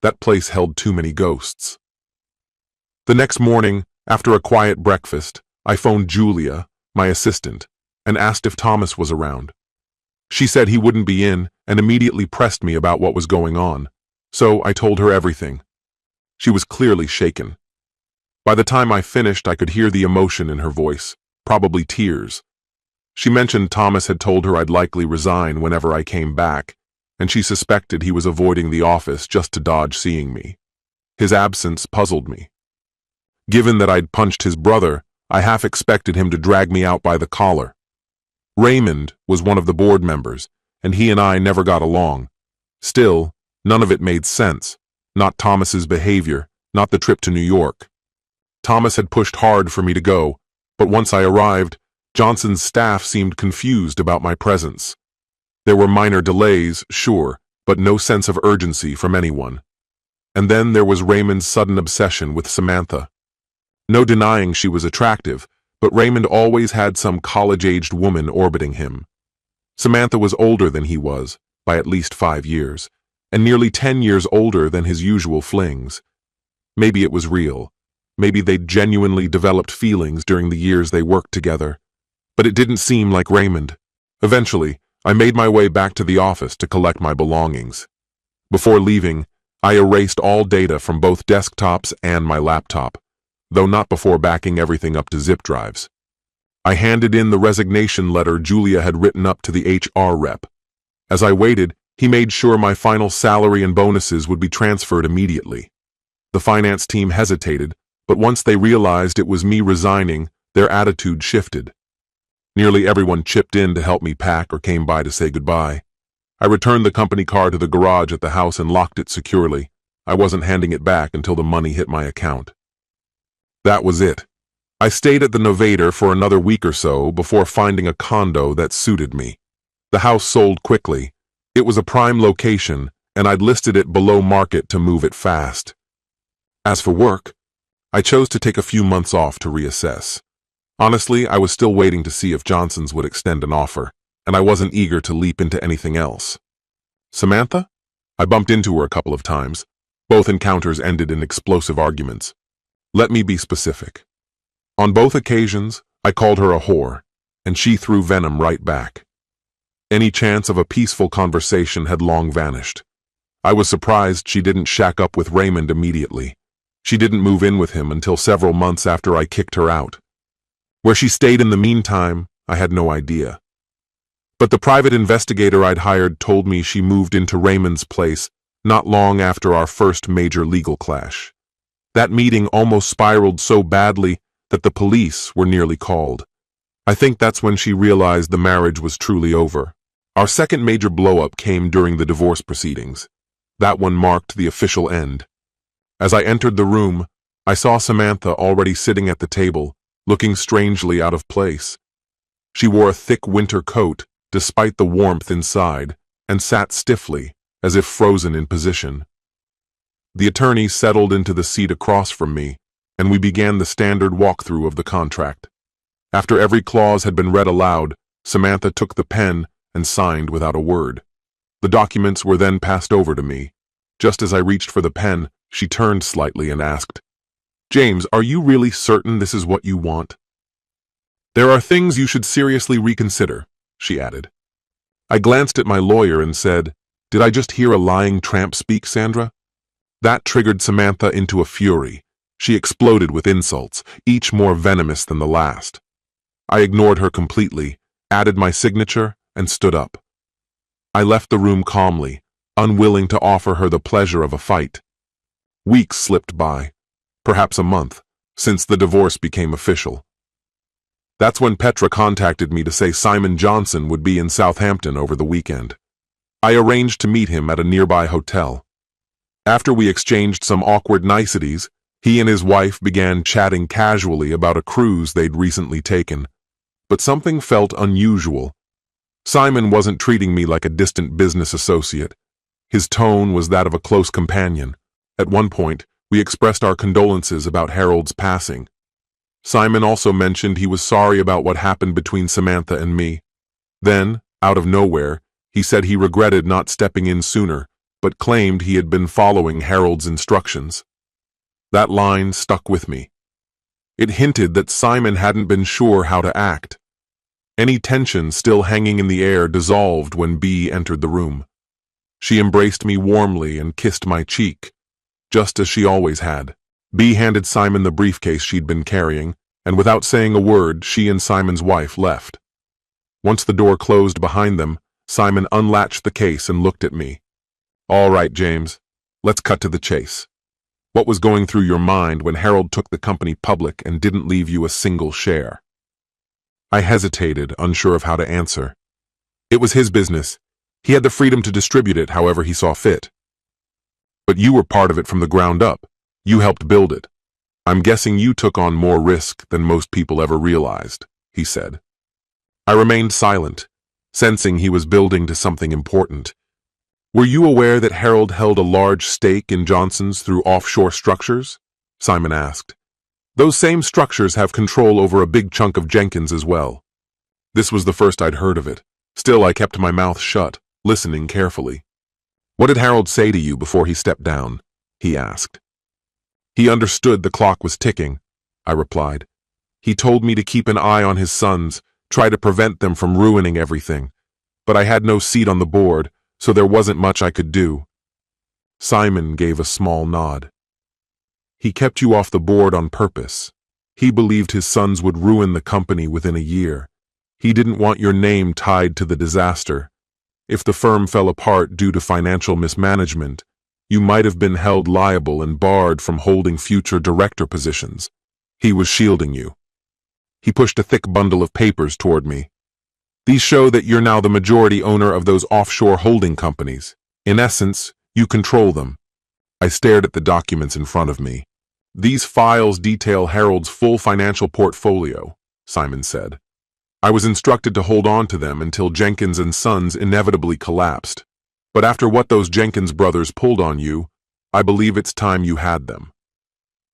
That place held too many ghosts. The next morning, after a quiet breakfast, I phoned Julia, my assistant, and asked if Thomas was around. She said he wouldn't be in and immediately pressed me about what was going on, so I told her everything. She was clearly shaken. By the time I finished, I could hear the emotion in her voice, probably tears. She mentioned Thomas had told her I'd likely resign whenever I came back, and she suspected he was avoiding the office just to dodge seeing me. His absence puzzled me. Given that I'd punched his brother, I half expected him to drag me out by the collar. Raymond was one of the board members, and he and I never got along. Still, none of it made sense. Not Thomas's behavior, not the trip to New York. Thomas had pushed hard for me to go, but once I arrived, Johnson's staff seemed confused about my presence. There were minor delays, sure, but no sense of urgency from anyone. And then there was Raymond's sudden obsession with Samantha. No denying she was attractive, but Raymond always had some college-aged woman orbiting him. Samantha was older than he was, by at least 5 years, and nearly 10 years older than his usual flings. Maybe it was real. Maybe they'd genuinely developed feelings during the years they worked together. But it didn't seem like Raymond. Eventually, I made my way back to the office to collect my belongings. Before leaving, I erased all data from both desktops and my laptop, though not before backing everything up to zip drives. I handed in the resignation letter Julia had written up to the HR rep. As I waited, he made sure my final salary and bonuses would be transferred immediately. The finance team hesitated, but once they realized it was me resigning, their attitude shifted. Nearly everyone chipped in to help me pack or came by to say goodbye. I returned the company car to the garage at the house and locked it securely. I wasn't handing it back until the money hit my account. That was it. I stayed at the Novator for another week or so before finding a condo that suited me. The house sold quickly. It was a prime location, and I'd listed it below market to move it fast. As for work, I chose to take a few months off to reassess. Honestly, I was still waiting to see if Johnson's would extend an offer, and I wasn't eager to leap into anything else. Samantha? I bumped into her a couple of times. Both encounters ended in explosive arguments. Let me be specific. On both occasions, I called her a whore, and she threw venom right back. Any chance of a peaceful conversation had long vanished. I was surprised she didn't shack up with Raymond immediately. She didn't move in with him until several months after I kicked her out. Where she stayed in the meantime, I had no idea. But the private investigator I'd hired told me she moved into Raymond's place not long after our first major legal clash. That meeting almost spiraled so badly that the police were nearly called. I think that's when she realized the marriage was truly over. Our second major blow-up came during the divorce proceedings. That one marked the official end. As I entered the room, I saw Samantha already sitting at the table, looking strangely out of place. She wore a thick winter coat, despite the warmth inside, and sat stiffly, as if frozen in position. The attorney settled into the seat across from me, and we began the standard walkthrough of the contract. After every clause had been read aloud, Samantha took the pen and signed without a word. The documents were then passed over to me. Just as I reached for the pen, she turned slightly and asked, "James, are you really certain this is what you want?" "There are things you should seriously reconsider," she added. I glanced at my lawyer and said, "Did I just hear a lying tramp speak, Sandra?" That triggered Samantha into a fury. She exploded with insults, each more venomous than the last. I ignored her completely, added my signature, and stood up. I left the room calmly, unwilling to offer her the pleasure of a fight. Weeks slipped by, perhaps a month, since the divorce became official. That's when Petra contacted me to say Simon Johnson would be in Southampton over the weekend. I arranged to meet him at a nearby hotel. After we exchanged some awkward niceties, he and his wife began chatting casually about a cruise they'd recently taken. But something felt unusual. Simon wasn't treating me like a distant business associate. His tone was that of a close companion. At one point, we expressed our condolences about Harold's passing. Simon also mentioned he was sorry about what happened between Samantha and me. Then, out of nowhere, he said he regretted not stepping in sooner, but claimed he had been following Harold's instructions. That line stuck with me. It hinted that Simon hadn't been sure how to act. Any tension still hanging in the air dissolved when Bea entered the room. She embraced me warmly and kissed my cheek, just as she always had. Bea handed Simon the briefcase she'd been carrying, and without saying a word, she and Simon's wife left. Once the door closed behind them, Simon unlatched the case and looked at me. "All right, James, let's cut to the chase. What was going through your mind when Harold took the company public and didn't leave you a single share?" I hesitated, unsure of how to answer. It was his business. He had the freedom to distribute it however he saw fit. But you were part of it from the ground up. You helped build it. I'm guessing you took on more risk than most people ever realized, he said. I remained silent, sensing he was building to something important. Were you aware that Harold held a large stake in Johnson's through offshore structures? Simon asked. Those same structures have control over a big chunk of Jenkins as well. This was the first I'd heard of it. Still, I kept my mouth shut, listening carefully. What did Harold say to you before he stepped down? He asked. He understood the clock was ticking, I replied. He told me to keep an eye on his sons, try to prevent them from ruining everything. But I had no seat on the board, so there wasn't much I could do. Simon gave a small nod. He kept you off the board on purpose. He believed his sons would ruin the company within a year. He didn't want your name tied to the disaster. If the firm fell apart due to financial mismanagement, you might have been held liable and barred from holding future director positions. He was shielding you. He pushed a thick bundle of papers toward me. These show that you're now the majority owner of those offshore holding companies. In essence, you control them. I stared at the documents in front of me. These files detail Harold's full financial portfolio, Simon said. I was instructed to hold on to them until Jenkins and Sons inevitably collapsed. But after what those Jenkins brothers pulled on you, I believe it's time you had them.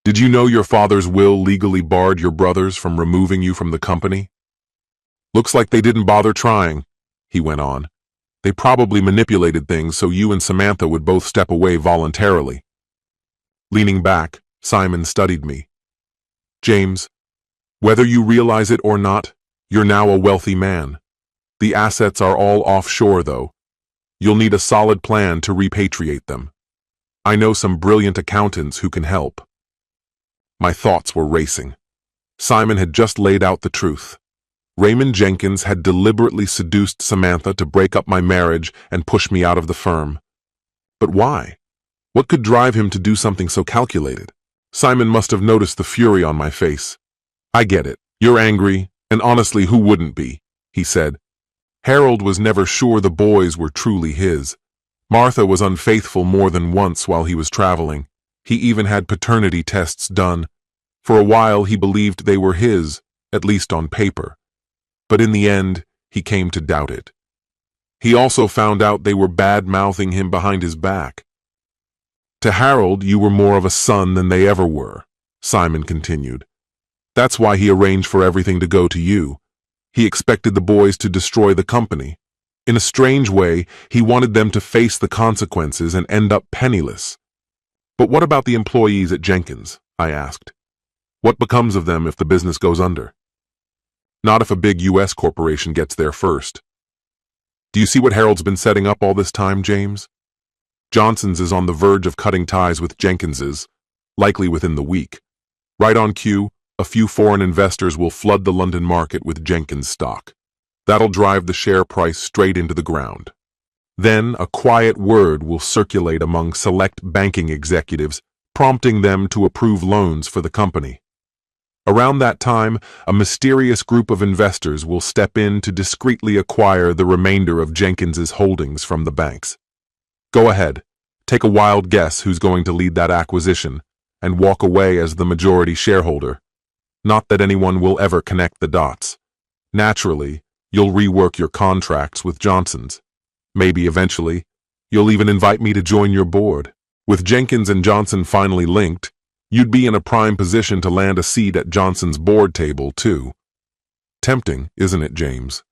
Did you know your father's will legally barred your brothers from removing you from the company? Looks like they didn't bother trying, he went on. They probably manipulated things so you and Samantha would both step away voluntarily. Leaning back, Simon studied me. James, whether you realize it or not, you're now a wealthy man. The assets are all offshore, though. You'll need a solid plan to repatriate them. I know some brilliant accountants who can help. My thoughts were racing. Simon had just laid out the truth. Raymond Jenkins had deliberately seduced Samantha to break up my marriage and push me out of the firm. But why? What could drive him to do something so calculated? Simon must have noticed the fury on my face. I get it. You're angry, and honestly, who wouldn't be? He said. Harold was never sure the boys were truly his. Martha was unfaithful more than once while he was traveling. He even had paternity tests done. For a while, he believed they were his, at least on paper. But in the end, he came to doubt it. He also found out they were bad-mouthing him behind his back. To Harold, you were more of a son than they ever were, Simon continued. That's why he arranged for everything to go to you. He expected the boys to destroy the company. In a strange way, he wanted them to face the consequences and end up penniless. But what about the employees at Jenkins? I asked. What becomes of them if the business goes under? Not if a big U.S. corporation gets there first. Do you see what Harold's been setting up all this time, James? Johnson's is on the verge of cutting ties with Jenkins's, likely within the week. Right on cue, a few foreign investors will flood the London market with Jenkins stock. That'll drive the share price straight into the ground. Then a quiet word will circulate among select banking executives, prompting them to approve loans for the company. Around that time, a mysterious group of investors will step in to discreetly acquire the remainder of Jenkins's holdings from the banks. Go ahead, take a wild guess who's going to lead that acquisition, and walk away as the majority shareholder. Not that anyone will ever connect the dots. Naturally, you'll rework your contracts with Johnson's. Maybe eventually, you'll even invite me to join your board. With Jenkins and Johnson finally linked, you'd be in a prime position to land a seat at Johnson's board table, too. Tempting, isn't it, James?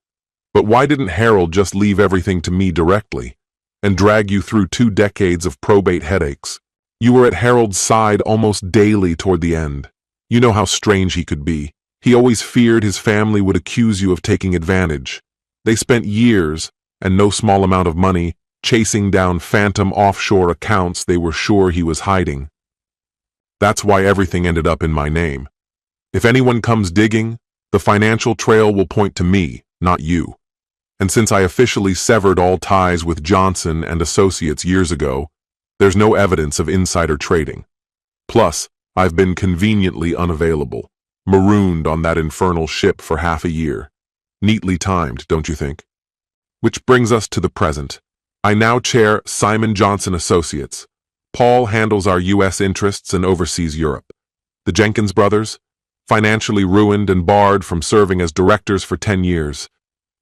But why didn't Harold just leave everything to me directly and drag you through 2 decades of probate headaches? You were at Harold's side almost daily toward the end. You know how strange he could be. He always feared his family would accuse you of taking advantage. They spent years, and no small amount of money, chasing down phantom offshore accounts they were sure he was hiding. That's why everything ended up in my name. If anyone comes digging, the financial trail will point to me, not you. And since I officially severed all ties with Johnson and Associates years ago, there's no evidence of insider trading. Plus, I've been conveniently unavailable, marooned on that infernal ship for half a year. Neatly timed, don't you think? Which brings us to the present. I now chair Simon Johnson Associates. Paul handles our U.S. interests and oversees Europe. The Jenkins brothers, financially ruined and barred from serving as directors for 10 years.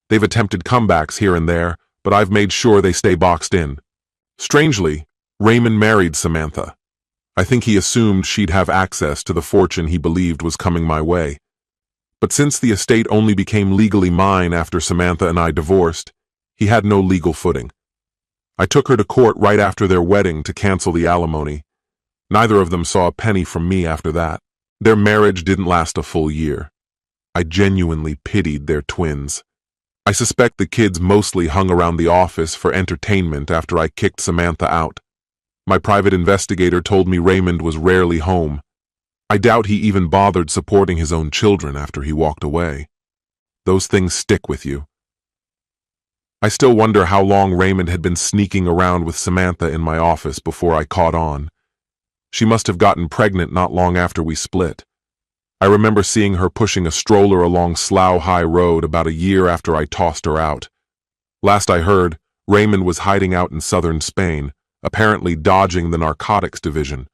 They've attempted comebacks here and there, but I've made sure they stay boxed in. Strangely, Raymond married Samantha. I think he assumed she'd have access to the fortune he believed was coming my way. But since the estate only became legally mine after Samantha and I divorced, he had no legal footing. I took her to court right after their wedding to cancel the alimony. Neither of them saw a penny from me after that. Their marriage didn't last a full year. I genuinely pitied their twins. I suspect the kids mostly hung around the office for entertainment after I kicked Samantha out. My private investigator told me Raymond was rarely home. I doubt he even bothered supporting his own children after he walked away. Those things stick with you. I still wonder how long Raymond had been sneaking around with Samantha in my office before I caught on. She must have gotten pregnant not long after we split. I remember seeing her pushing a stroller along Slough High Road about a year after I tossed her out. Last I heard, Raymond was hiding out in southern Spain, apparently dodging the narcotics division.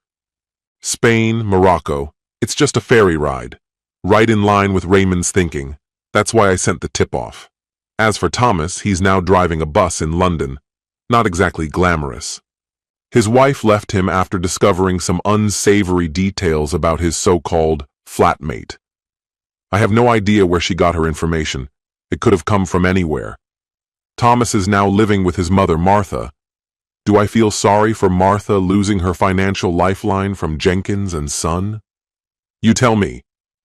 Spain, Morocco. It's just a ferry ride. Right in line with Raymond's thinking. That's why I sent the tip off. As for Thomas, he's now driving a bus in London. Not exactly glamorous. His wife left him after discovering some unsavory details about his so-called flatmate. I have no idea where she got her information. It could have come from anywhere. Thomas is now living with his mother, Martha. Do I feel sorry for Martha losing her financial lifeline from Jenkins and Son? You tell me,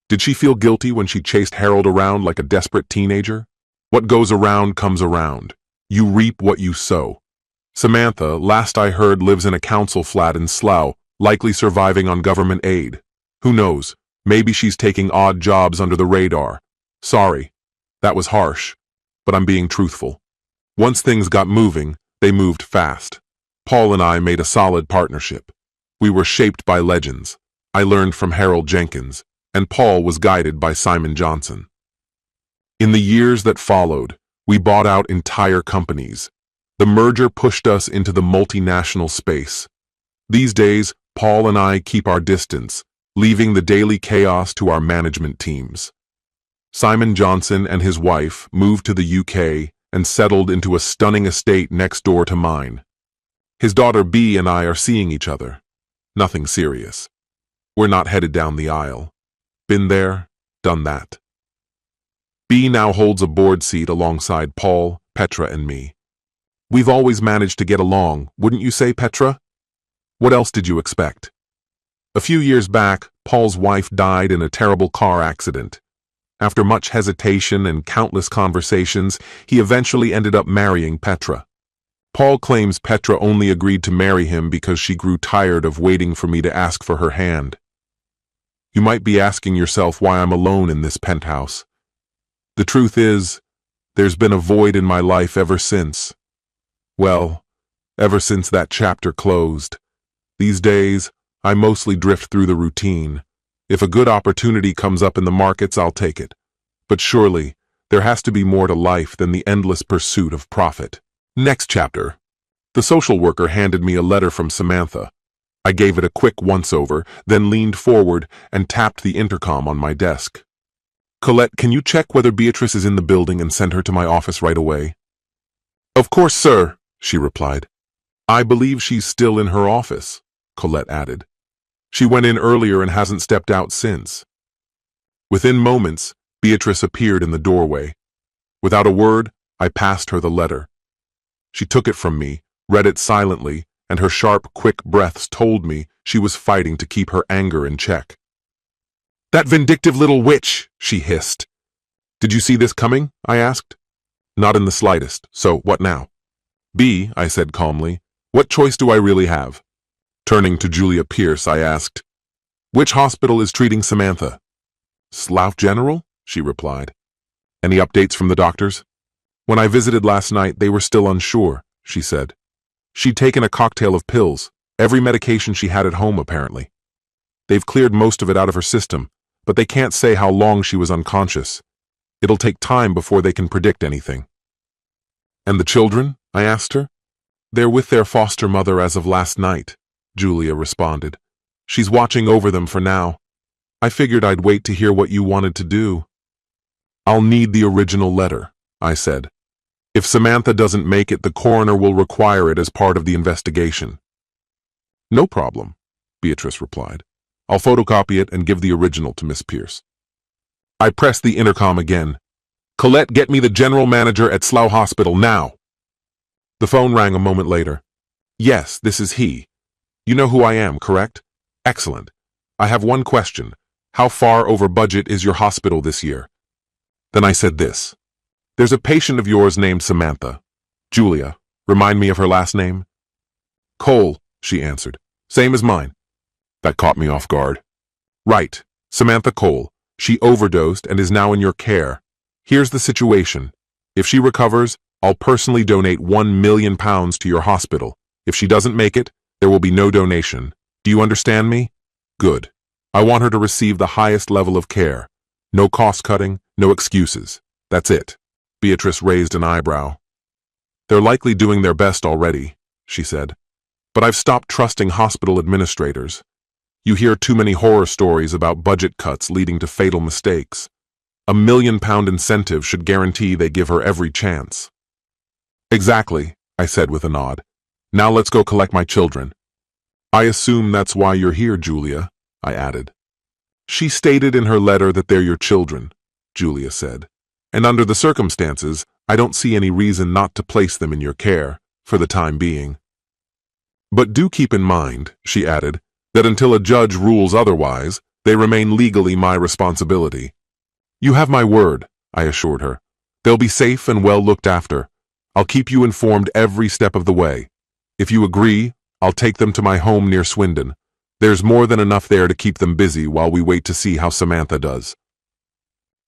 did she feel guilty when she chased Harold around like a desperate teenager? What goes around comes around. You reap what you sow. Samantha, last I heard, lives in a council flat in Slough, likely surviving on government aid. Who knows, maybe she's taking odd jobs under the radar. Sorry, that was harsh, but I'm being truthful. Once things got moving, they moved fast. Paul and I made a solid partnership. We were shaped by legends. I learned from Harold Jenkins, and Paul was guided by Simon Johnson. In the years that followed, we bought out entire companies. The merger pushed us into the multinational space. These days, Paul and I keep our distance, leaving the daily chaos to our management teams. Simon Johnson and his wife moved to the UK and settled into a stunning estate next door to mine. His daughter Bea and I are seeing each other. Nothing serious. We're not headed down the aisle. Been there, done that. Bea now holds a board seat alongside Paul, Petra, and me. We've always managed to get along, wouldn't you say, Petra? What else did you expect? A few years back, Paul's wife died in a terrible car accident. After much hesitation and countless conversations, he eventually ended up marrying Petra. Paul claims Petra only agreed to marry him because she grew tired of waiting for me to ask for her hand. You might be asking yourself why I'm alone in this penthouse. The truth is, there's been a void in my life ever since. Well, ever since that chapter closed. These days, I mostly drift through the routine. If a good opportunity comes up in the markets, I'll take it. But surely, there has to be more to life than the endless pursuit of profit. Next chapter. The social worker handed me a letter from Samantha. I gave it a quick once-over, then leaned forward and tapped the intercom on my desk. Colette, can you check whether Beatrice is in the building and send her to my office right away? Of course, sir, she replied. I believe she's still in her office, Colette added. She went in earlier and hasn't stepped out since. Within moments, Beatrice appeared in the doorway. Without a word, I passed her the letter. She took it from me, read it silently, and her sharp, quick breaths told me she was fighting to keep her anger in check. That vindictive little witch, she hissed. Did you see this coming? I asked. Not in the slightest, so what now? Bea, I said calmly, what choice do I really have? Turning to Julia Pierce, I asked, which hospital is treating Samantha? Slough General, she replied. Any updates from the doctors? When I visited last night, they were still unsure, she said. She'd taken a cocktail of pills, every medication she had at home apparently. They've cleared most of it out of her system, but they can't say how long she was unconscious. It'll take time before they can predict anything. And the children? I asked her. They're with their foster mother as of last night, Julia responded. She's watching over them for now. I figured I'd wait to hear what you wanted to do. I'll need the original letter, I said. If Samantha doesn't make it, the coroner will require it as part of the investigation. No problem, Beatrice replied. I'll photocopy it and give the original to Miss Pierce. I pressed the intercom again. Colette, get me the general manager at Slough Hospital now. The phone rang a moment later. Yes, this is he. You know who I am, correct? Excellent. I have one question. How far over budget is your hospital this year? Then I said this. There's a patient of yours named Samantha. Julia, remind me of her last name? Cole, she answered. Same as mine. That caught me off guard. Right, Samantha Cole. She overdosed and is now in your care. Here's the situation. If she recovers, I'll personally donate £1 million to your hospital. If she doesn't make it, there will be no donation. Do you understand me? Good. I want her to receive the highest level of care. No cost-cutting, no excuses. That's it. Beatrice raised an eyebrow. They're likely doing their best already, she said. But I've stopped trusting hospital administrators. You hear too many horror stories about budget cuts leading to fatal mistakes. £1 million incentive should guarantee they give her every chance. Exactly, I said with a nod. Now let's go collect my children. I assume that's why you're here, Julia, I added. She stated in her letter that they're your children, Julia said. And under the circumstances, I don't see any reason not to place them in your care, for the time being. But do keep in mind, she added, that until a judge rules otherwise, they remain legally my responsibility. You have my word, I assured her. They'll be safe and well looked after. I'll keep you informed every step of the way. If you agree, I'll take them to my home near Swindon. There's more than enough there to keep them busy while we wait to see how Samantha does.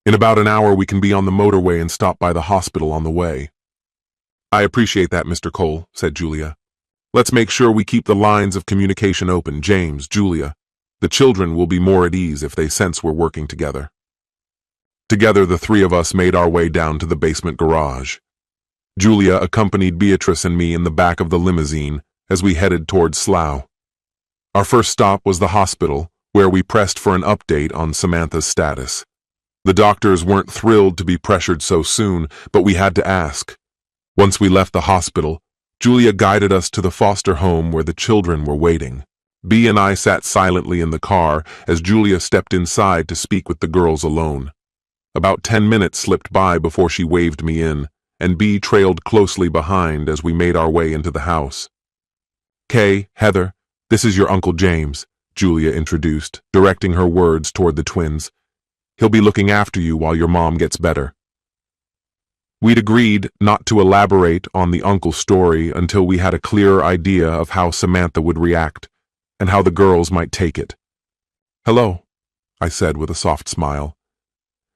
In about an hour we can be on the motorway and stop by the hospital on the way. I appreciate that, Mr. Cole, said Julia. Let's make sure we keep the lines of communication open, James, Julia. The children will be more at ease if they sense we're working together. Together, the three of us made our way down to the basement garage. Julia accompanied Beatrice and me in the back of the limousine as we headed towards Slough. Our first stop was the hospital, where we pressed for an update on Samantha's status. The doctors weren't thrilled to be pressured so soon, but we had to ask. Once we left the hospital, Julia guided us to the foster home where the children were waiting. Bea and I sat silently in the car as Julia stepped inside to speak with the girls alone. About 10 minutes slipped by before she waved me in, and Bea trailed closely behind as we made our way into the house. Kay, Heather, this is your Uncle James, Julia introduced, directing her words toward the twins. He'll be looking after you while your mom gets better. We'd agreed not to elaborate on the uncle story until we had a clearer idea of how Samantha would react and how the girls might take it. Hello, I said with a soft smile.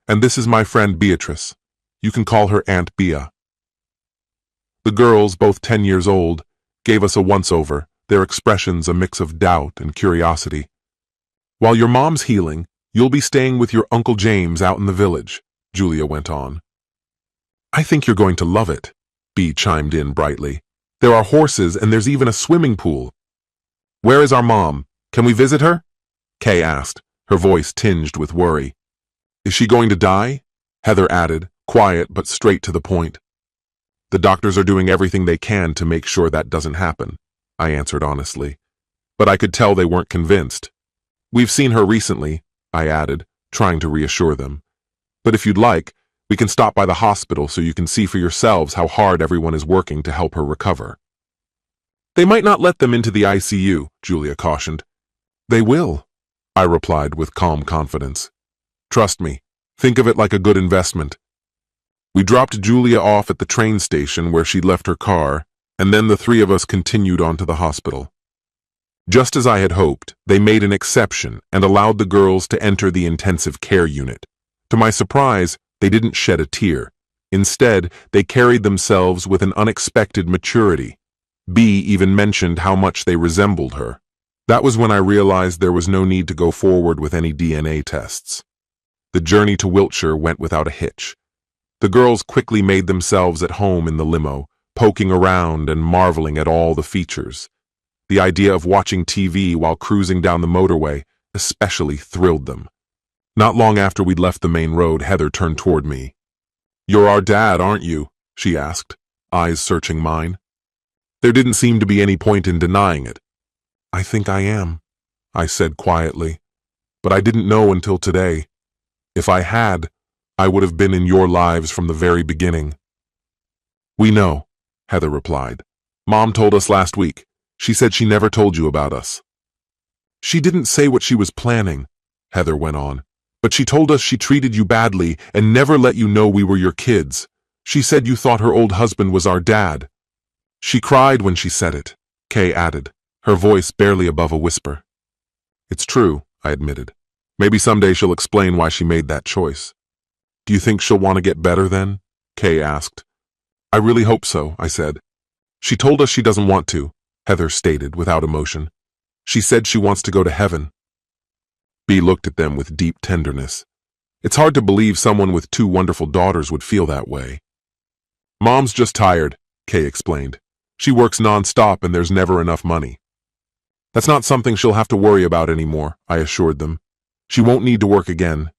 And this is my friend Beatrice. You can call her Aunt Bea. The girls, both 10 years old, gave us a once-over, their expressions a mix of doubt and curiosity. While your mom's healing, you'll be staying with your Uncle James out in the village, Julia went on. I think you're going to love it, Bea chimed in brightly. There are horses and there's even a swimming pool. Where is our mom? Can we visit her? Kay asked, her voice tinged with worry. Is she going to die? Heather added, quiet but straight to the point. The doctors are doing everything they can to make sure that doesn't happen, I answered honestly. But I could tell they weren't convinced. We've seen her recently, I added, trying to reassure them. But if you'd like, we can stop by the hospital so you can see for yourselves how hard everyone is working to help her recover. They might not let them into the ICU, Julia cautioned. They will, I replied with calm confidence. Trust me, think of it like a good investment. We dropped Julia off at the train station where she'd left her car, and then the three of us continued on to the hospital. Just as I had hoped, they made an exception and allowed the girls to enter the intensive care unit. To my surprise, they didn't shed a tear. Instead, they carried themselves with an unexpected maturity. Bea even mentioned how much they resembled her. That was when I realized there was no need to go forward with any DNA tests. The journey to Wiltshire went without a hitch. The girls quickly made themselves at home in the limo, poking around and marveling at all the features. The idea of watching TV while cruising down the motorway especially thrilled them. Not long after we'd left the main road, Heather turned toward me. You're our dad, aren't you? She asked, eyes searching mine. There didn't seem to be any point in denying it. I think I am, I said quietly, but I didn't know until today. If I had, I would have been in your lives from the very beginning. We know, Heather replied. Mom told us last week. She said she never told you about us. She didn't say what she was planning, Heather went on, but she told us she treated you badly and never let you know we were your kids. She said you thought her old husband was our dad. She cried when she said it, Kay added, her voice barely above a whisper. It's true, I admitted. Maybe someday she'll explain why she made that choice. Do you think she'll want to get better then? Kay asked. I really hope so, I said. She told us she doesn't want to, Heather stated without emotion. She said she wants to go to heaven. Bea looked at them with deep tenderness. It's hard to believe someone with two wonderful daughters would feel that way. Mom's just tired, Kay explained. She works non-stop and there's never enough money. That's not something she'll have to worry about anymore, I assured them. She won't need to work again.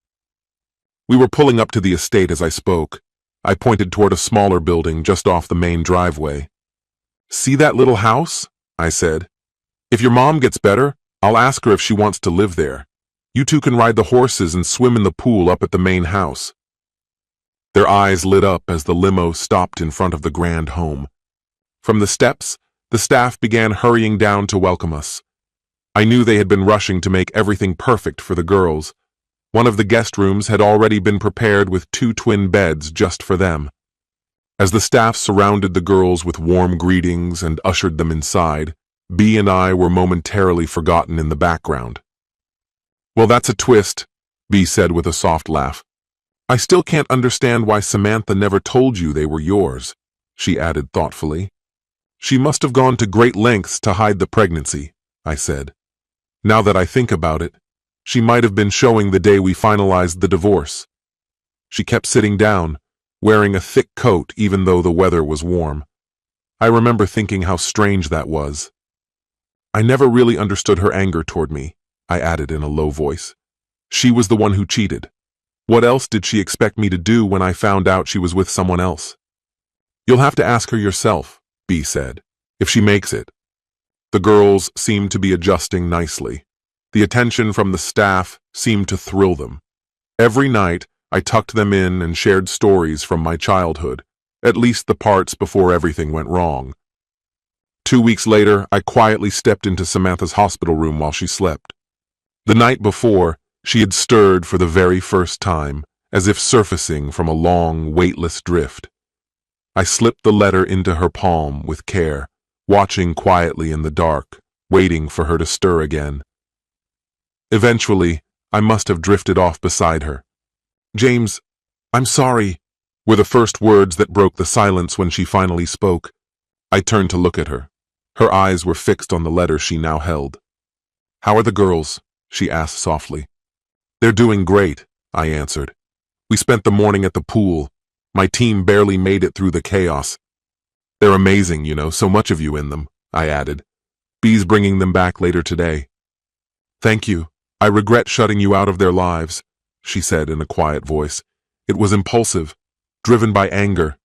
We were pulling up to the estate as I spoke. I pointed toward a smaller building just off the main driveway. See that little house? I said. If your mom gets better, I'll ask her if she wants to live there. You two can ride the horses and swim in the pool up at the main house. Their eyes lit up as the limo stopped in front of the grand home. From the steps, the staff began hurrying down to welcome us. I knew they had been rushing to make everything perfect for the girls. One of the guest rooms had already been prepared with 2 twin beds just for them. As the staff surrounded the girls with warm greetings and ushered them inside, Bea and I were momentarily forgotten in the background. Well, that's a twist, Bea said with a soft laugh. I still can't understand why Samantha never told you they were yours, she added thoughtfully. She must have gone to great lengths to hide the pregnancy, I said. Now that I think about it, she might have been showing the day we finalized the divorce. She kept sitting down, wearing a thick coat even though the weather was warm. I remember thinking how strange that was. I never really understood her anger toward me, I added in a low voice. She was the one who cheated. What else did she expect me to do when I found out she was with someone else? You'll have to ask her yourself, Bea said, if she makes it. The girls seemed to be adjusting nicely. The attention from the staff seemed to thrill them. Every night, I tucked them in and shared stories from my childhood, at least the parts before everything went wrong. 2 weeks later, I quietly stepped into Samantha's hospital room while she slept. The night before, she had stirred for the very first time, as if surfacing from a long, weightless drift. I slipped the letter into her palm with care, watching quietly in the dark, waiting for her to stir again. Eventually, I must have drifted off beside her. James, I'm sorry, were the first words that broke the silence when she finally spoke. I turned to look at her. Her eyes were fixed on the letter she now held. How are the girls? She asked softly. They're doing great, I answered. We spent the morning at the pool. My team barely made it through the chaos. They're amazing, so much of you in them, I added. Bea's bringing them back later today. Thank you. I regret shutting you out of their lives, she said in a quiet voice. It was impulsive, driven by anger.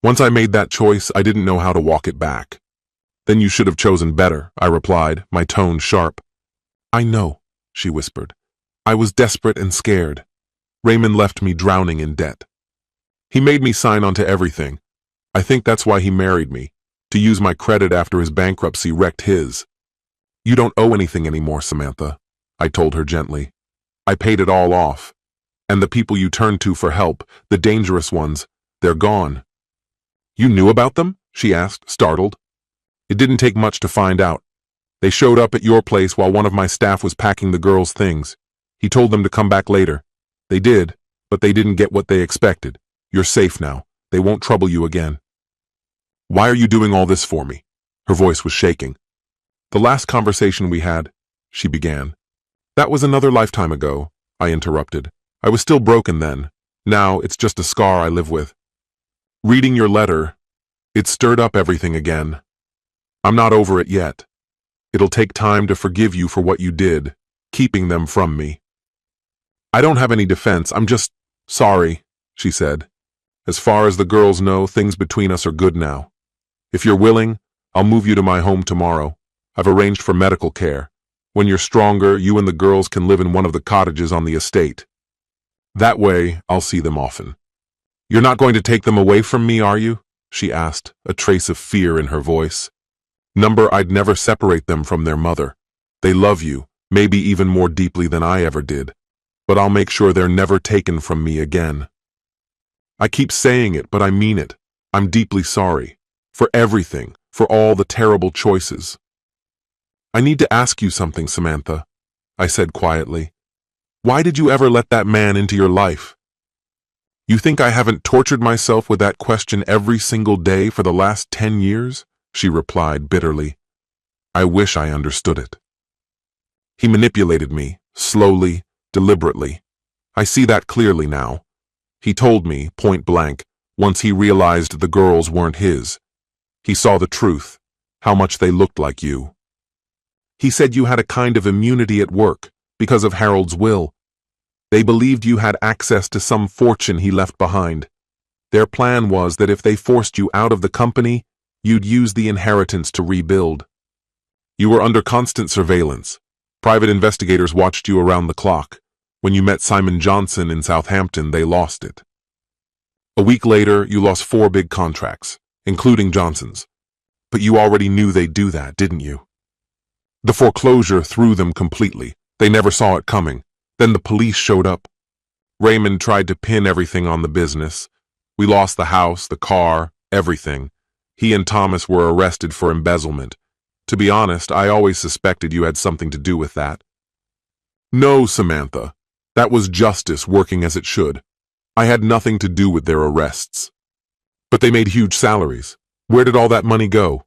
Once I made that choice, I didn't know how to walk it back. Then you should have chosen better, I replied, my tone sharp. I know, she whispered. I was desperate and scared. Raymond left me drowning in debt. He made me sign on to everything. I think that's why he married me, to use my credit after his bankruptcy wrecked his. You don't owe anything anymore, Samantha, I told her gently. I paid it all off. And the people you turned to for help, the dangerous ones, they're gone. You knew about them? She asked, startled. It didn't take much to find out. They showed up at your place while one of my staff was packing the girls' things. He told them to come back later. They did, but they didn't get what they expected. You're safe now. They won't trouble you again. Why are you doing all this for me? Her voice was shaking. The last conversation we had, she began. That was another lifetime ago, I interrupted. I was still broken then. Now it's just a scar I live with. Reading your letter, it stirred up everything again. I'm not over it yet. It'll take time to forgive you for what you did, keeping them from me. I don't have any defense, I'm just sorry, she said. As far as the girls know, things between us are good now. If you're willing, I'll move you to my home tomorrow. I've arranged for medical care. When you're stronger, you and the girls can live in one of the cottages on the estate. That way, I'll see them often. You're not going to take them away from me, are you? She asked, a trace of fear in her voice. I'd never separate them from their mother. They love you, maybe even more deeply than I ever did. But I'll make sure they're never taken from me again. I keep saying it, but I mean it. I'm deeply sorry. For everything, for all the terrible choices. I need to ask you something, Samantha, I said quietly. Why did you ever let that man into your life? You think I haven't tortured myself with that question every single day for the last 10 years? She replied bitterly. I wish I understood it. He manipulated me, slowly, deliberately. I see that clearly now. He told me, point blank, once he realized the girls weren't his. He saw the truth, how much they looked like you. He said you had a kind of immunity at work because of Harold's will. They believed you had access to some fortune he left behind. Their plan was that if they forced you out of the company, you'd use the inheritance to rebuild. You were under constant surveillance. Private investigators watched you around the clock. When you met Simon Johnson in Southampton, they lost it. A week later, you lost 4 big contracts, including Johnson's. But you already knew they'd do that, didn't you? The foreclosure threw them completely. They never saw it coming. Then the police showed up. Raymond tried to pin everything on the business. We lost the house, the car, everything. He and Thomas were arrested for embezzlement. To be honest, I always suspected you had something to do with that. No, Samantha. That was justice working as it should. I had nothing to do with their arrests. But they made huge salaries. Where did all that money go?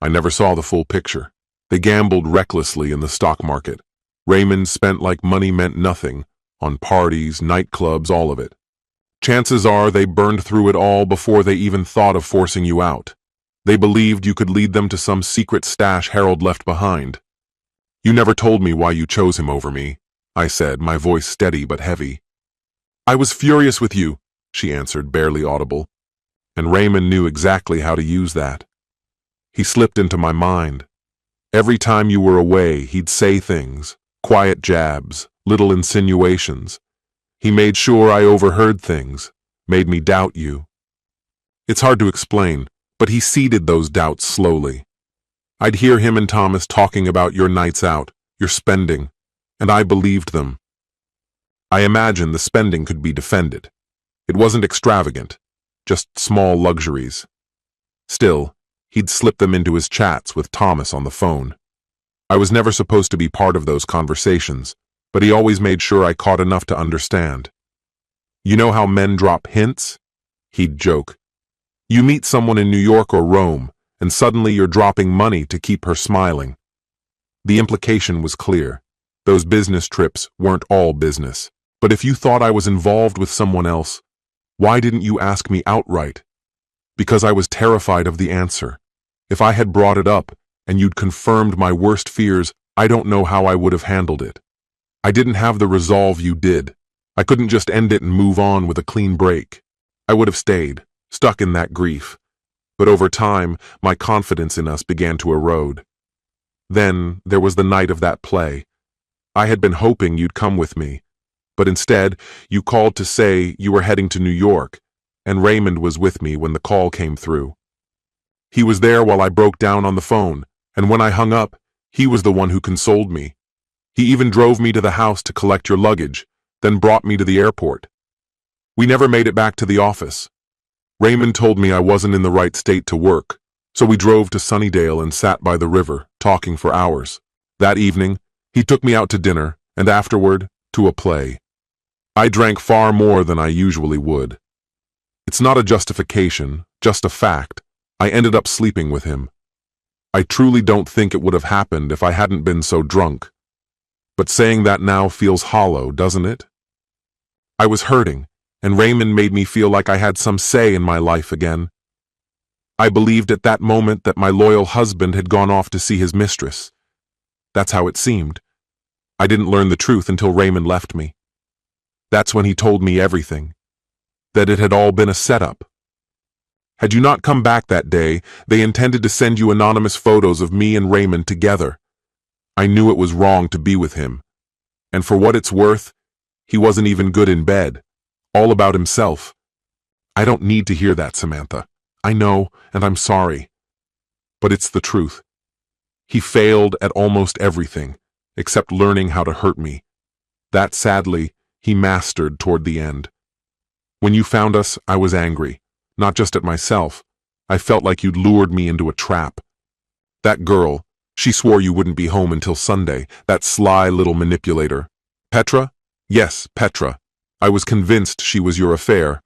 I never saw the full picture. They gambled recklessly in the stock market. Raymond spent like money meant nothing, on parties, nightclubs, all of it. Chances are they burned through it all before they even thought of forcing you out. They believed you could lead them to some secret stash Harold left behind. You never told me why you chose him over me, I said, my voice steady but heavy. I was furious with you, she answered, barely audible. And Raymond knew exactly how to use that. He slipped into my mind. Every time you were away, he'd say things, quiet jabs, little insinuations. He made sure I overheard things, made me doubt you. It's hard to explain, but he seeded those doubts slowly. I'd hear him and Thomas talking about your nights out, your spending, and I believed them. I imagined the spending could be defended. It wasn't extravagant, just small luxuries. Still, he'd slip them into his chats with Thomas on the phone. I was never supposed to be part of those conversations, but he always made sure I caught enough to understand. You know how men drop hints? He'd joke. You meet someone in New York or Rome, and suddenly you're dropping money to keep her smiling. The implication was clear. Those business trips weren't all business. But if you thought I was involved with someone else, why didn't you ask me outright? Because I was terrified of the answer. If I had brought it up, and you'd confirmed my worst fears, I don't know how I would have handled it. I didn't have the resolve you did. I couldn't just end it and move on with a clean break. I would have stayed, stuck in that grief. But over time, my confidence in us began to erode. Then there was the night of that play. I had been hoping you'd come with me, but instead, you called to say you were heading to New York, and Raymond was with me when the call came through. He was there while I broke down on the phone, and when I hung up, he was the one who consoled me. He even drove me to the house to collect your luggage, then brought me to the airport. We never made it back to the office. Raymond told me I wasn't in the right state to work, so we drove to Sunnydale and sat by the river, talking for hours. That evening, he took me out to dinner, and afterward, to a play. I drank far more than I usually would. It's not a justification, just a fact. I ended up sleeping with him. I truly don't think it would have happened if I hadn't been so drunk. But saying that now feels hollow, doesn't it? I was hurting, and Raymond made me feel like I had some say in my life again. I believed at that moment that my loyal husband had gone off to see his mistress. That's how it seemed. I didn't learn the truth until Raymond left me. That's when he told me everything. That it had all been a setup. Had you not come back that day, they intended to send you anonymous photos of me and Raymond together. I knew it was wrong to be with him. And for what it's worth, he wasn't even good in bed. All about himself. I don't need to hear that, Samantha. I know, and I'm sorry. But it's the truth. He failed at almost everything, except learning how to hurt me. That, sadly, he mastered toward the end. When you found us, I was angry, not just at myself. I felt like you'd lured me into a trap. That girl, she swore you wouldn't be home until Sunday, that sly little manipulator. Petra? Yes, Petra. I was convinced she was your affair.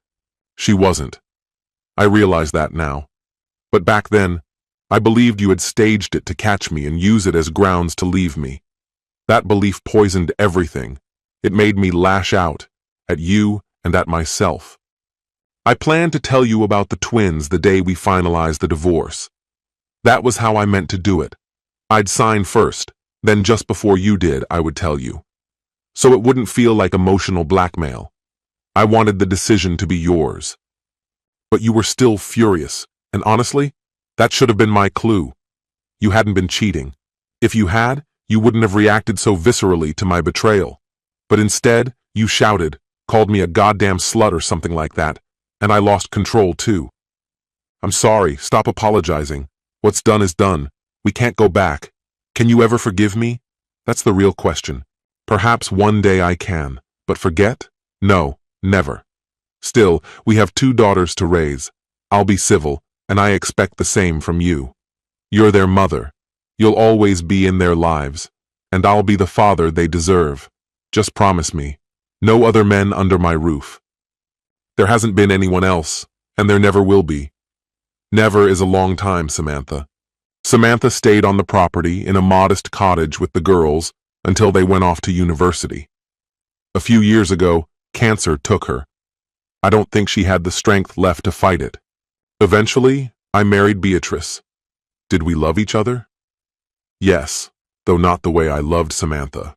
She wasn't. I realize that now. But back then, I believed you had staged it to catch me and use it as grounds to leave me. That belief poisoned everything. It made me lash out, at you and at myself. I planned to tell you about the twins the day we finalized the divorce. That was how I meant to do it. I'd sign first, Then just before you did, I would tell you. So it wouldn't feel like emotional blackmail. I wanted the decision to be yours. But you were still furious, and honestly, that should have been my clue. You hadn't been cheating. If you had, you wouldn't have reacted so viscerally to my betrayal. But instead, you shouted, called me a goddamn slut or something like that, and I lost control too. I'm sorry, stop apologizing. What's done is done. We can't go back. Can you ever forgive me? That's the real question. Perhaps one day I can, but forget? No, never. Still, we have 2 daughters to raise. I'll be civil, and I expect the same from you. You're their mother. You'll always be in their lives, and I'll be the father they deserve. Just promise me. No other men under my roof. There hasn't been anyone else, and there never will be. Never is a long time, Samantha. Samantha stayed on the property in a modest cottage with the girls until they went off to university. A few years ago, cancer took her. I don't think she had the strength left to fight it. Eventually, I married Beatrice. Did we love each other? Yes, though not the way I loved Samantha.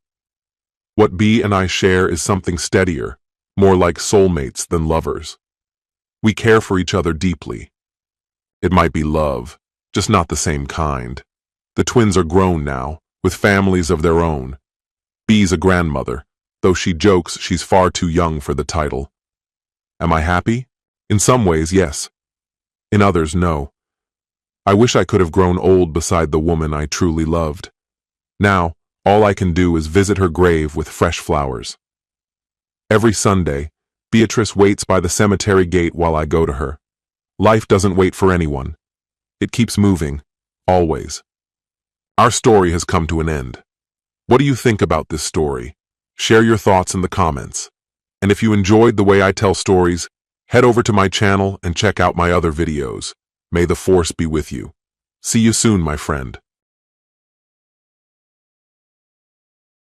What Bea and I share is something steadier, more like soulmates than lovers. We care for each other deeply. It might be love, just not the same kind. The twins are grown now, with families of their own. Bea's a grandmother, though she jokes she's far too young for the title. Am I happy? In some ways, yes. In others, no. I wish I could have grown old beside the woman I truly loved. Now, all I can do is visit her grave with fresh flowers. Every Sunday, Beatrice waits by the cemetery gate while I go to her. Life doesn't wait for anyone. It keeps moving, always. Our story has come to an end. What do you think about this story? Share your thoughts in the comments. And if you enjoyed the way I tell stories, head over to my channel and check out my other videos. May the force be with you. See you soon, my friend.